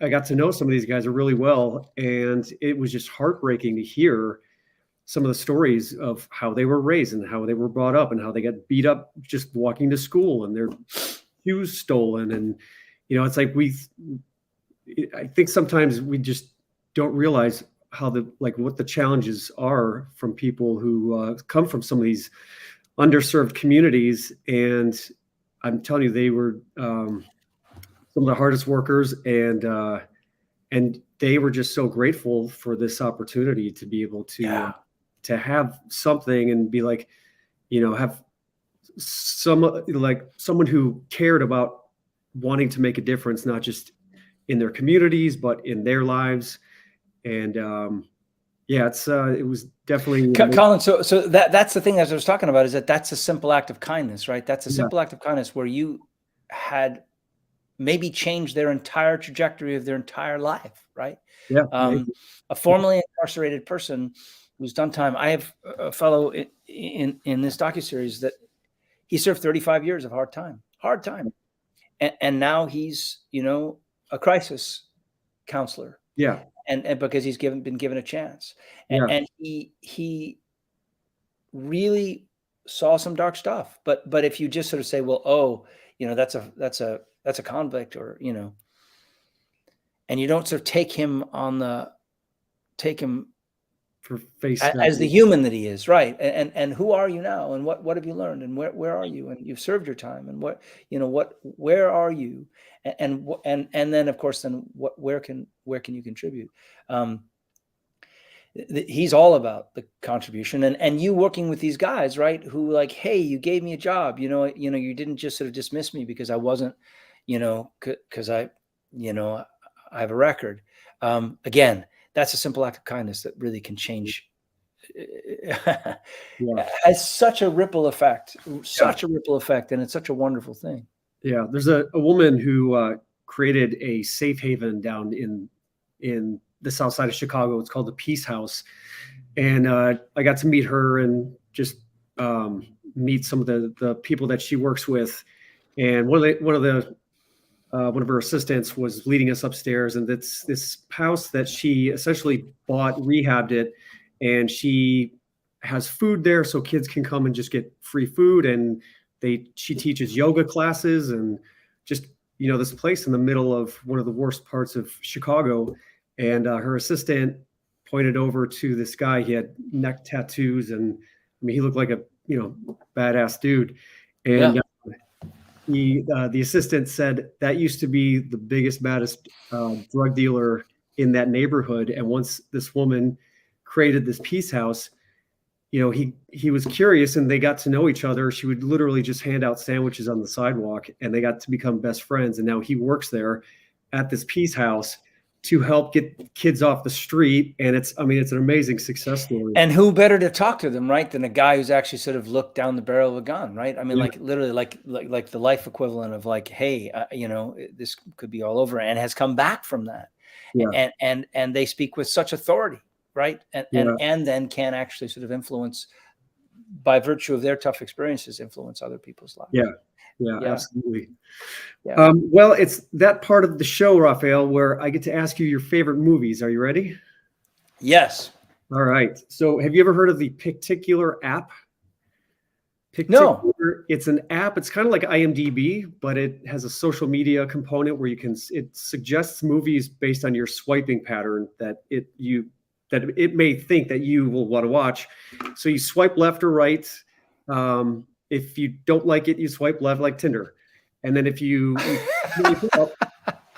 I got to know some of these guys really well. And it was just heartbreaking to hear some of the stories of how they were raised and how they were brought up and how they got beat up just walking to school and their shoes stolen. And, it's like I think sometimes we just don't realize how what the challenges are from people who come from some of these underserved communities. And I'm telling you, they were some of the hardest workers, and they were just so grateful for this opportunity to be able to have something and be like, have someone who cared about wanting to make a difference, not just in their communities, but in their lives. And it was definitely Colin. So that's the thing as I was talking about, is that's a simple act of kindness, right? That's a simple act of kindness where you had maybe changed their entire trajectory of their entire life, right? Yeah. A formerly incarcerated person who's done time. I have a fellow in this docuseries that he served 35 years of hard time, and now he's a crisis counselor. Yeah. And because he's been given a chance, and he really saw some dark stuff. But if you just sort of say, well, that's a convict, or and you don't sort of take him for face as the human that he is, right? And who are you now? And what have you learned? And where are you? And you've served your time. And where are you? And then of course, then where can you contribute? he's all about the contribution, and you working with these guys, right? Who like, hey, you gave me a job, you didn't just sort of dismiss me because I wasn't, because I have a record. Again, that's a simple act of kindness that really can change. Yeah. Has such a ripple effect, and it's such a wonderful thing. Yeah, there's a woman who created a safe haven down in the south side of Chicago. It's called the Peace House, and I got to meet her and just meet some of the people that she works with. And one of her assistants was leading us upstairs, and it's this house that she essentially bought, rehabbed it, and she has food there so kids can come and just get free food, and she teaches yoga classes, and just this place in the middle of one of the worst parts of Chicago. And her assistant pointed over to this guy. He had neck tattoos, and I mean he looked like a badass dude. And the assistant said that used to be the biggest, baddest drug dealer in that neighborhood. And once this woman created this Peace House, he was curious, and they got to know each other. She would literally just hand out sandwiches on the sidewalk, and they got to become best friends. And now he works there at this Peace House to help get kids off the street. And it's an amazing success story. And who better to talk to them, right, than a guy who's actually sort of looked down the barrel of a gun, right? I mean, like literally like the life equivalent of like, hey, this could be all over, and has come back from that. Yeah. And they speak with such authority. Right. And then can actually sort of influence, by virtue of their tough experiences, influence other people's lives. Yeah, absolutely. Yeah. Well, it's that part of the show, Raphael, where I get to ask you your favorite movies. Are you ready? Yes. All right. So have you ever heard of the Particular app? No. It's an app. It's kind of like IMDb, but it has a social media component where it suggests movies based on your swiping pattern that it may think that you will want to watch. So you swipe left or right. If you don't like it, you swipe left, like Tinder. And then if you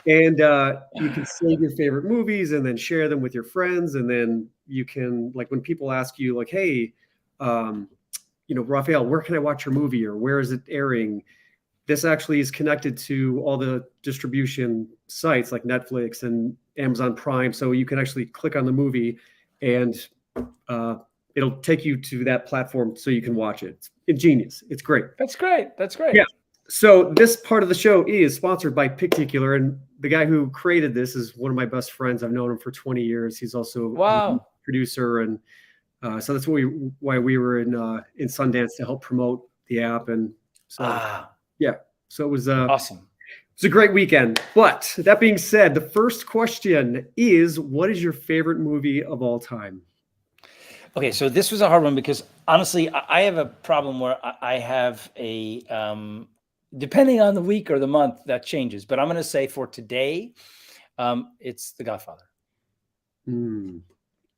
and you can save your favorite movies and then share them with your friends. And then you can, like, when people ask you like, hey, Raphael, where can I watch your movie, or where is it airing? This actually is connected to all the distribution sites like Netflix and Amazon Prime. So you can actually click on the movie and it'll take you to that platform so you can watch it. It's ingenious. It's great. That's great. Yeah. So this part of the show is sponsored by Particular, and the guy who created this is one of my best friends. I've known him for 20 years. He's also a producer. And so that's why we were in Sundance to help promote the app. And so, so it was awesome. It's a great weekend. But that being said, the first question is, what is your favorite movie of all time? Okay, so this was a hard one because honestly, I have a problem where I have a, depending on the week or the month, that changes. But I'm going to say for today, it's The Godfather.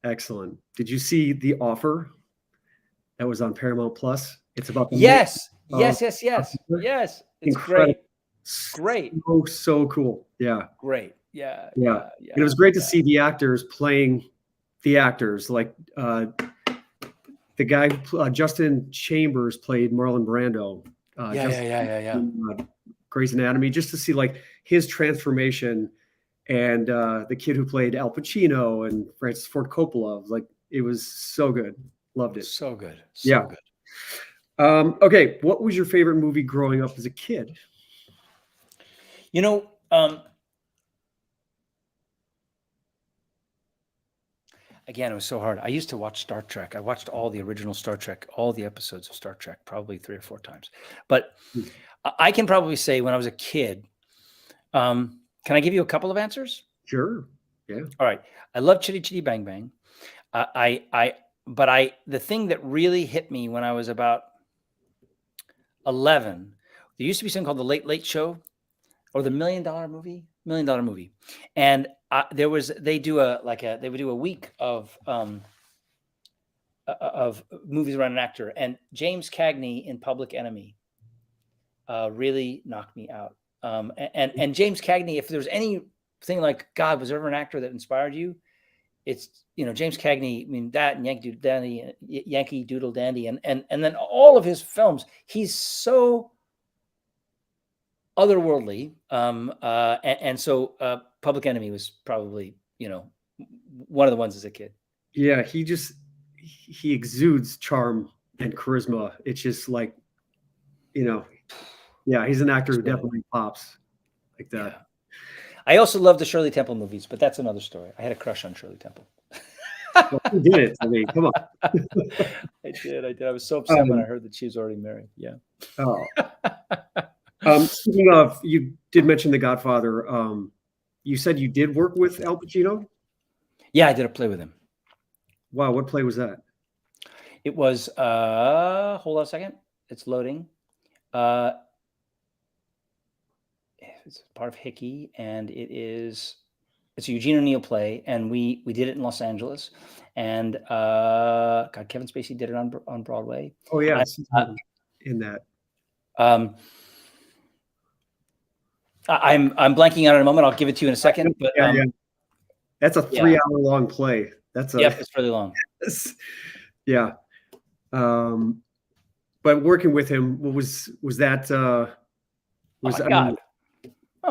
Excellent. Did you see The Offer? That was on Paramount Plus. It's about the yes. It's incredible. Great. So cool. Yeah. Great. Yeah. And it was great to see the actors playing the actors. Like the guy, Justin Chambers, played Marlon Brando. Grey's Anatomy, just to see like his transformation, and the kid who played Al Pacino and Francis Ford Coppola. Like, it was so good. Loved it. So good. Good. Okay. What was your favorite movie growing up as a kid? Again, it was so hard. I used to watch Star Trek. I watched all the original Star Trek, all the episodes of Star Trek, probably 3 or 4 times. But I can probably say when I was a kid, can I give you a couple of answers? Sure. Yeah. All right. I love Chitty Chitty Bang Bang. But the thing that really hit me when I was about 11, there used to be something called The Late Late Show, or the $1 Million Movie. And they would do a week of movies around an actor, and James Cagney in Public Enemy really knocked me out. And James Cagney, if there was anything like, God, was there ever an actor that inspired you? it's, James Cagney, I mean, that and Yankee Doodle Dandy, and then all of his films, he's so otherworldly. And so Public Enemy was probably, one of the ones as a kid. Yeah, he exudes charm and charisma. It's just like, yeah, he's an actor who definitely pops like that. Yeah. I also love the Shirley Temple movies, but that's another story. I had a crush on Shirley Temple. Well, who did it? I mean, come on. I did. I was so upset when I heard that she was already married. Yeah. Oh. Speaking of, you did mention The Godfather. You said you did work with Al Pacino? Yeah, I did a play with him. Wow, what play was that? It was, hold on a second. It's loading. It's part of Hickey, and it's a Eugene O'Neill play, and we did it in Los Angeles, and God, Kevin Spacey did it on Broadway. Oh yeah, in that. I'm blanking on it in a moment. I'll give it to you in a second. But yeah. That's a 3-hour long play. It's really long. Yeah. But working with him, was that? Oh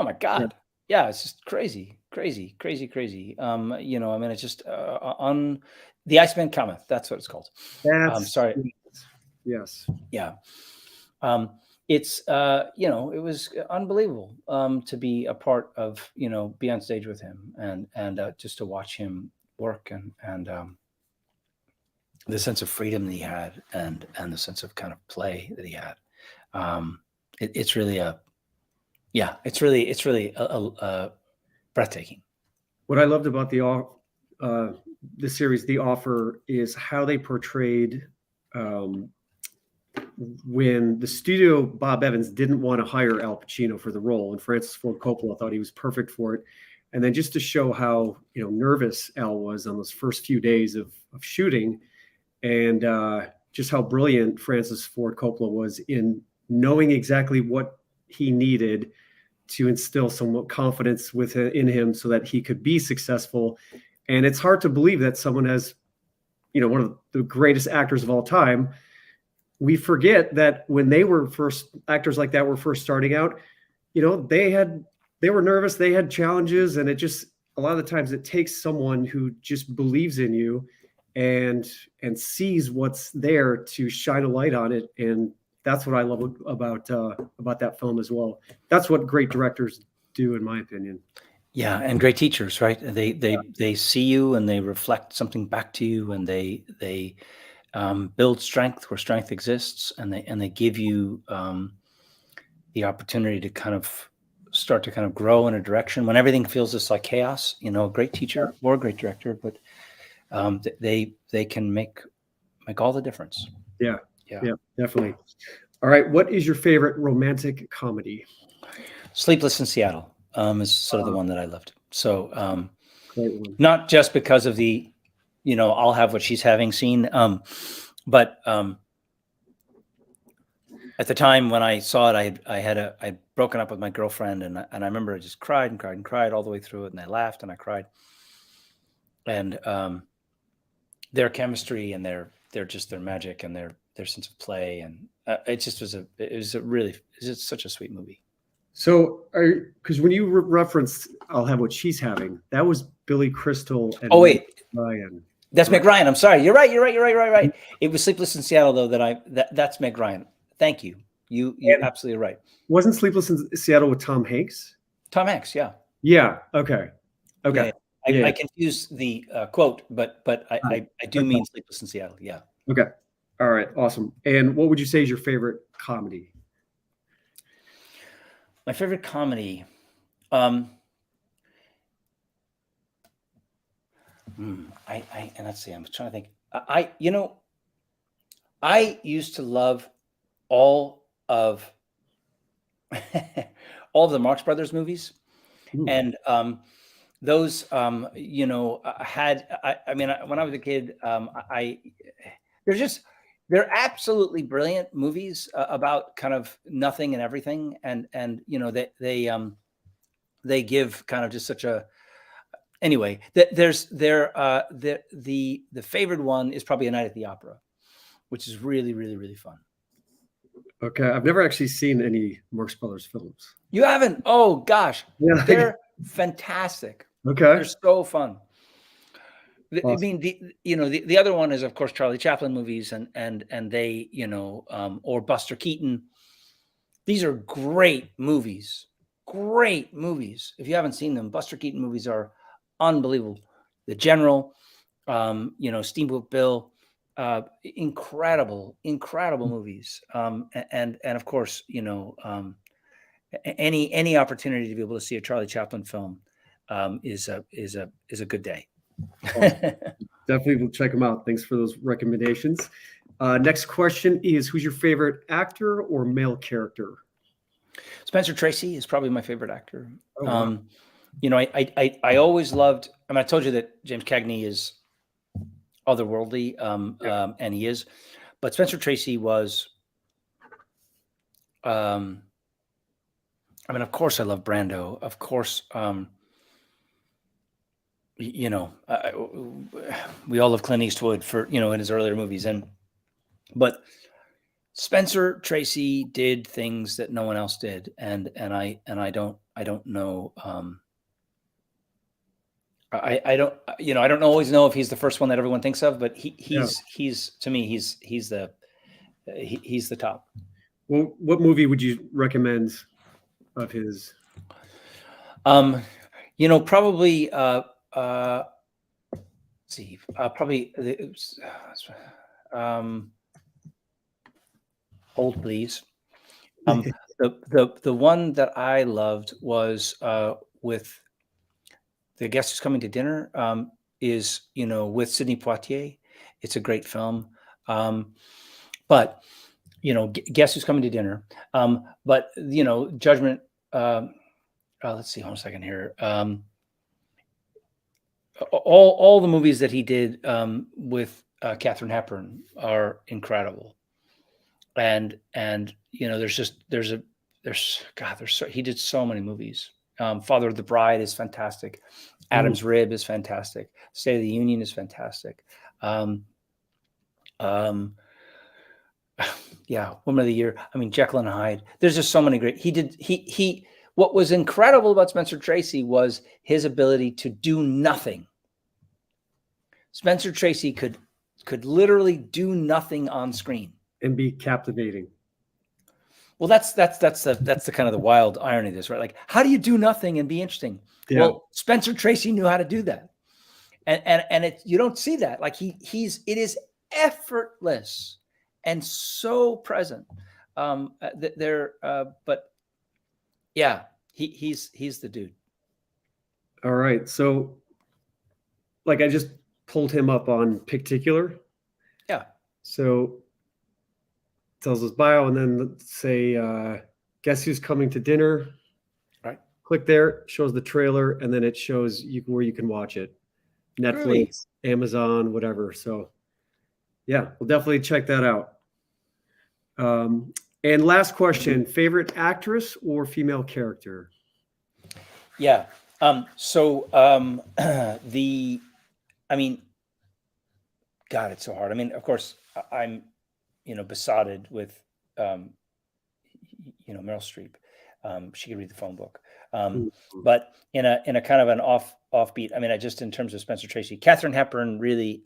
my God. Yeah, it's just crazy. I mean, it's just on The Iceman Cometh. That's what it's called. I'm sorry. Yes. Yeah. It's it was unbelievable to be a part of, be on stage with him and just to watch him work and the sense of freedom that he had and the sense of kind of play that he had. It's really breathtaking. What I loved about the series, The Offer, is how they portrayed when the studio, Bob Evans, didn't want to hire Al Pacino for the role, and Francis Ford Coppola thought he was perfect for it. And then just to show how nervous Al was on those first few days of shooting, and just how brilliant Francis Ford Coppola was in knowing exactly what he needed to instill some confidence in him so that he could be successful. And it's hard to believe that someone has, one of the greatest actors of all time. We forget that when actors like that were first starting out, they were nervous, they had challenges, and a lot of the times it takes someone who just believes in you and sees what's there to shine a light on it. And that's what I love about that film as well. That's what great directors do, in my opinion. Yeah, and great teachers, right? They see you and they reflect something back to you, and they build strength where strength exists, and they give you the opportunity to kind of start to kind of grow in a direction when everything feels just like chaos. A great teacher or a great director, but they can make all the difference. Yeah, definitely. All right, what is your favorite romantic comedy? Sleepless in Seattle is sort of the one that I loved. So Great one. Not just because of the, I'll have what she's having scene, but at the time when I saw it, I'd broken up with my girlfriend, and I remember I just cried and cried and cried all the way through it, and I laughed and I cried, and their chemistry and their magic and their sense of play, and it was such a sweet movie. So, because when you referenced "I'll Have What She's Having," that was Billy Crystal and Ryan. That's Meg Ryan. I'm sorry. You're right. It was Sleepless in Seattle, though. That's Meg Ryan. Thank you. You're absolutely right. Wasn't Sleepless in Seattle with Tom Hanks? Tom Hanks, yeah. Yeah. Okay. Yeah. I confused the quote, but I do mean Sleepless in Seattle. Yeah. Okay. All right. Awesome. And what would you say is your favorite comedy? My favorite comedy. And let's see. I'm trying to think. I used to love all of the Marx Brothers movies. Ooh. And those, when I was a kid, they're absolutely brilliant movies about kind of nothing and everything. And they give kind of just such anyway, the favored one is probably A Night at the Opera, which is really, really, really fun. Okay, I've never actually seen any Marx Brothers films. You haven't? Oh gosh, Yeah. they're fantastic. Okay. They're so fun. I Awesome. mean, the other one is, of course, Charlie Chaplin movies, and they, or Buster Keaton. These are great movies. Great movies. If you haven't seen them, Buster Keaton movies are unbelievable. The General, Steamboat Bill, incredible movies. And of course, any opportunity to be able to see a Charlie Chaplin film is a good day. Awesome. Definitely will check them out. Thanks for those recommendations. Next question is, who's your favorite actor or male character? Spencer Tracy is probably my favorite actor. Oh, wow. I always loved. I mean, I told you that James Cagney is otherworldly, and he is, but Spencer Tracy was. I mean, of course, I love Brando. Of course, we all love Clint Eastwood for in his earlier movies, but Spencer Tracy did things that no one else did, and I don't know. I don't always know if he's the first one that everyone thinks of, but he's to me he's the top. Well, what movie would you recommend of his? Probably. Let's see, probably. Hold please. The one that I loved was with The Guest Who's Coming to Dinner, is with Sidney Poitier. It's a great film, but Guess Who's Coming to Dinner. But Judgment. Let's see. Hold on a second here. All the movies that he did with Katharine Hepburn are incredible. And he did so many movies. Father of the Bride is fantastic. Adam's Rib is fantastic. State of the Union is fantastic. Woman of the Year. I mean, Jekyll and Hyde. There's just so many great. What was incredible about Spencer Tracy was his ability to do nothing. Spencer Tracy could literally do nothing on screen And be captivating. Well, that's the kind of the wild irony of this, right? Like, how do you do nothing and be interesting? Yeah. Well, Spencer Tracy knew how to do that, and you don't see that. Like it is effortless and so present. But yeah, he's the dude. All right, so like I just pulled him up on Picticular. Yeah. So tells us bio, and then let's say Guess Who's Coming to Dinner. Right. Click there, shows the trailer, and then it shows where you can watch it. Netflix, Really? Amazon, whatever. So yeah, we'll definitely check that out. And last question, favorite actress or female character? Yeah. I mean, God, it's so hard. I mean, of course, I'm, besotted with, Meryl Streep. She could read the phone book. But in a kind of an offbeat, I mean, in terms of Spencer Tracy, Katharine Hepburn really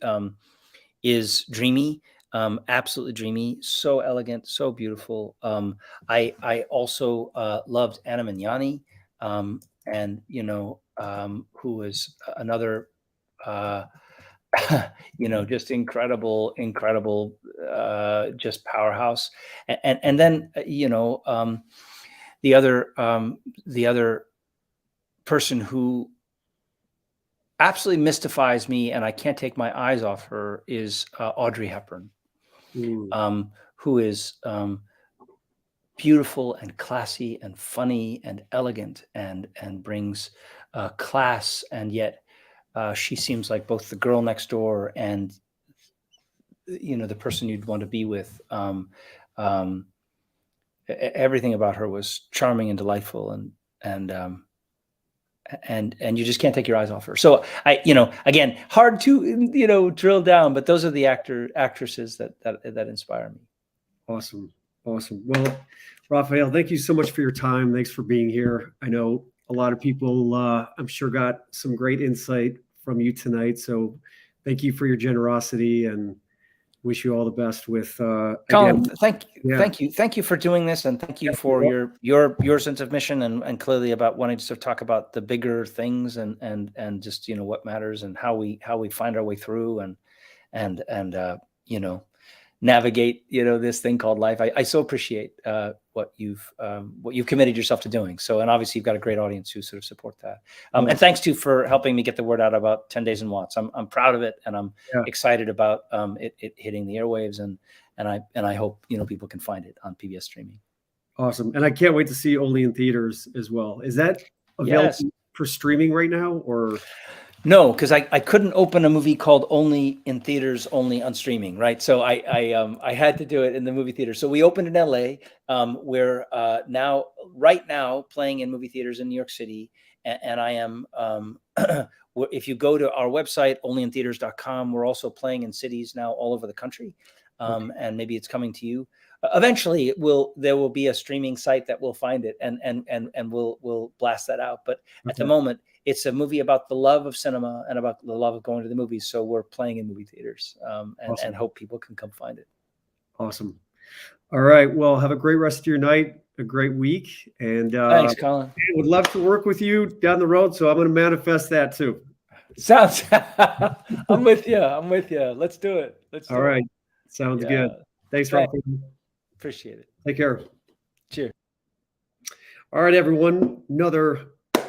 is dreamy, absolutely dreamy, so elegant, so beautiful. I also loved Anna Magnani, and who is another just incredible, just powerhouse. And then the other person who absolutely mystifies me, and I can't take my eyes off her, is Audrey Hepburn, who is beautiful and classy and funny and elegant and brings class, and yet she seems like both the girl next door and the person you'd want to be with. Everything about her was charming and delightful, and and you just can't take your eyes off her. So again, hard to, drill down, but those are the actresses that inspire me. Awesome. Well, Raphael, thank you so much for your time. Thanks for being here. I know a lot of people, I'm sure, got some great insight from you tonight. So thank you for your generosity, and wish you all the best with Colin, thank you for doing this, and thank you for your sense of mission, and clearly about wanting to talk about the bigger things, and just what matters, and how we find our way through, and navigate this thing called life. I so appreciate what you've committed yourself to doing. So, and obviously you've got a great audience who sort of support that. And thanks too for helping me get the word out about 10 Days in Watts. I'm proud of it, and I'm excited about it hitting the airwaves, and I hope people can find it on PBS streaming. Awesome. And I can't wait to see Only in theaters as well. Is that available for streaming right now, or? No, because I couldn't open a movie called Only in Theaters, Only on Streaming, right? So I had to do it in the movie theater. So we opened in LA. We're right now playing in movie theaters in New York City, and I am. If you go to our website, onlyintheaters.com, we're also playing in cities now all over the country, and maybe it's coming to you. Eventually, there will be a streaming site that will find it, and we'll blast that out. But at the moment, it's a movie about the love of cinema and about the love of going to the movies. So we're playing in movie theaters, and hope people can come find it. Awesome. All right. Well, have a great rest of your night, a great week. And thanks, Colin. I would love to work with you down the road. So I'm going to manifest that too. Sounds. I'm with you. Let's do it. All right. Sounds good. Thanks, Raphael. Appreciate it. Take care. Cheers. All right, everyone. Another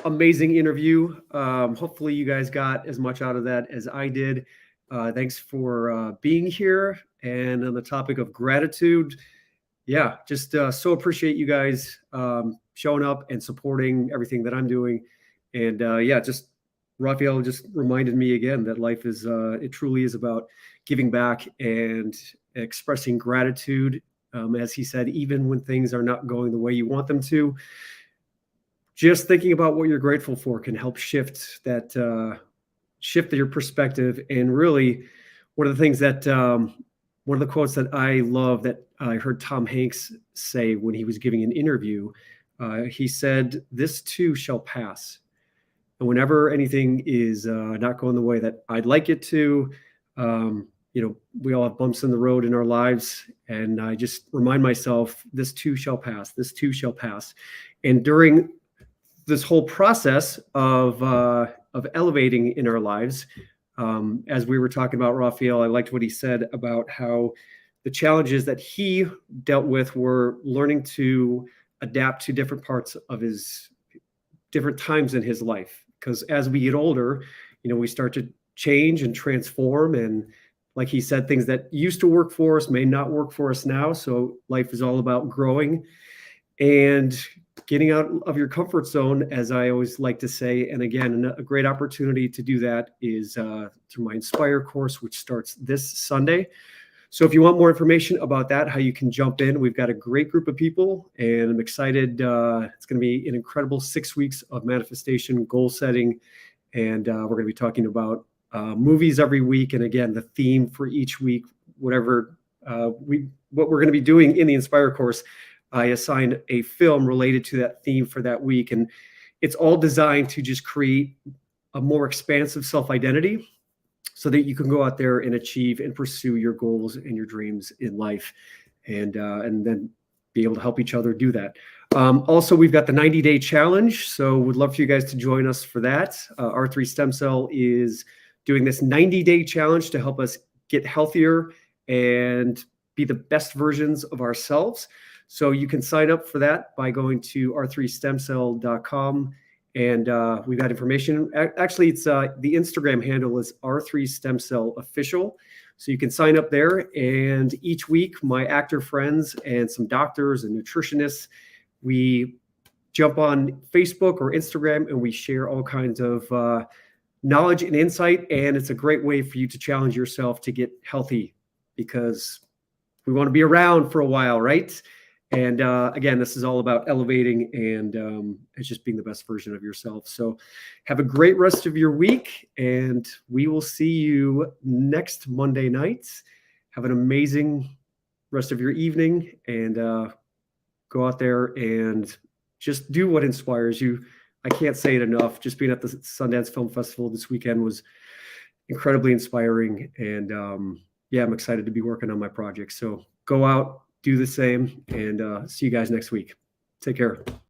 amazing interview. Hopefully you guys got as much out of that as I did. Thanks for being here. And on the topic of gratitude, just so appreciate you guys showing up and supporting everything that I'm doing. And just Raphael just reminded me again that life is, it truly is about giving back and expressing gratitude. As he said, even when things are not going the way you want them to, just thinking about what you're grateful for can help shift your perspective. And really, one of the things that, one of the quotes that I love that I heard Tom Hanks say when he was giving an interview, he said, "This too shall pass." And whenever anything is not going the way that I'd like it to, we all have bumps in the road in our lives. And I just remind myself, this too shall pass. This too shall pass. And during this whole process of elevating in our lives, as we were talking about Raphael, I liked what he said about how the challenges that he dealt with were learning to adapt to different parts of his different times in his life. Because as we get older, we start to change and transform. And like he said, things that used to work for us may not work for us now. So life is all about growing and getting out of your comfort zone, as I always like to say. And again, a great opportunity to do that is through my Inspire course, which starts this Sunday. So if you want more information about that, how you can jump in, we've got a great group of people, and I'm excited. It's going to be an incredible 6 weeks of manifestation, goal setting, and we're going to be talking about movies every week. And again, the theme for each week, what we're going to be doing in the Inspire course, I assign a film related to that theme for that week. And it's all designed to just create a more expansive self-identity so that you can go out there and achieve and pursue your goals and your dreams in life, and then be able to help each other do that. Also, we've got the 90-day challenge. So we'd love for you guys to join us for that. R3 Stem Cell is doing this 90-day challenge to help us get healthier and be the best versions of ourselves. So you can sign up for that by going to r3stemcell.com, and we've got information. Actually, it's the Instagram handle is R3 Stem Cell Official. So you can sign up there, and each week my actor friends and some doctors and nutritionists, we jump on Facebook or Instagram and we share all kinds of knowledge and insight. And it's a great way for you to challenge yourself to get healthy, because we want to be around for a while, right? And again, this is all about elevating and it's just being the best version of yourself. So have a great rest of your week, and we will see you next Monday night. Have an amazing rest of your evening, and go out there and just do what inspires you. I can't say it enough. Just being at the Sundance Film Festival this weekend was incredibly inspiring. And yeah, I'm excited to be working on my project. So go out, do the same, and see you guys next week. Take care.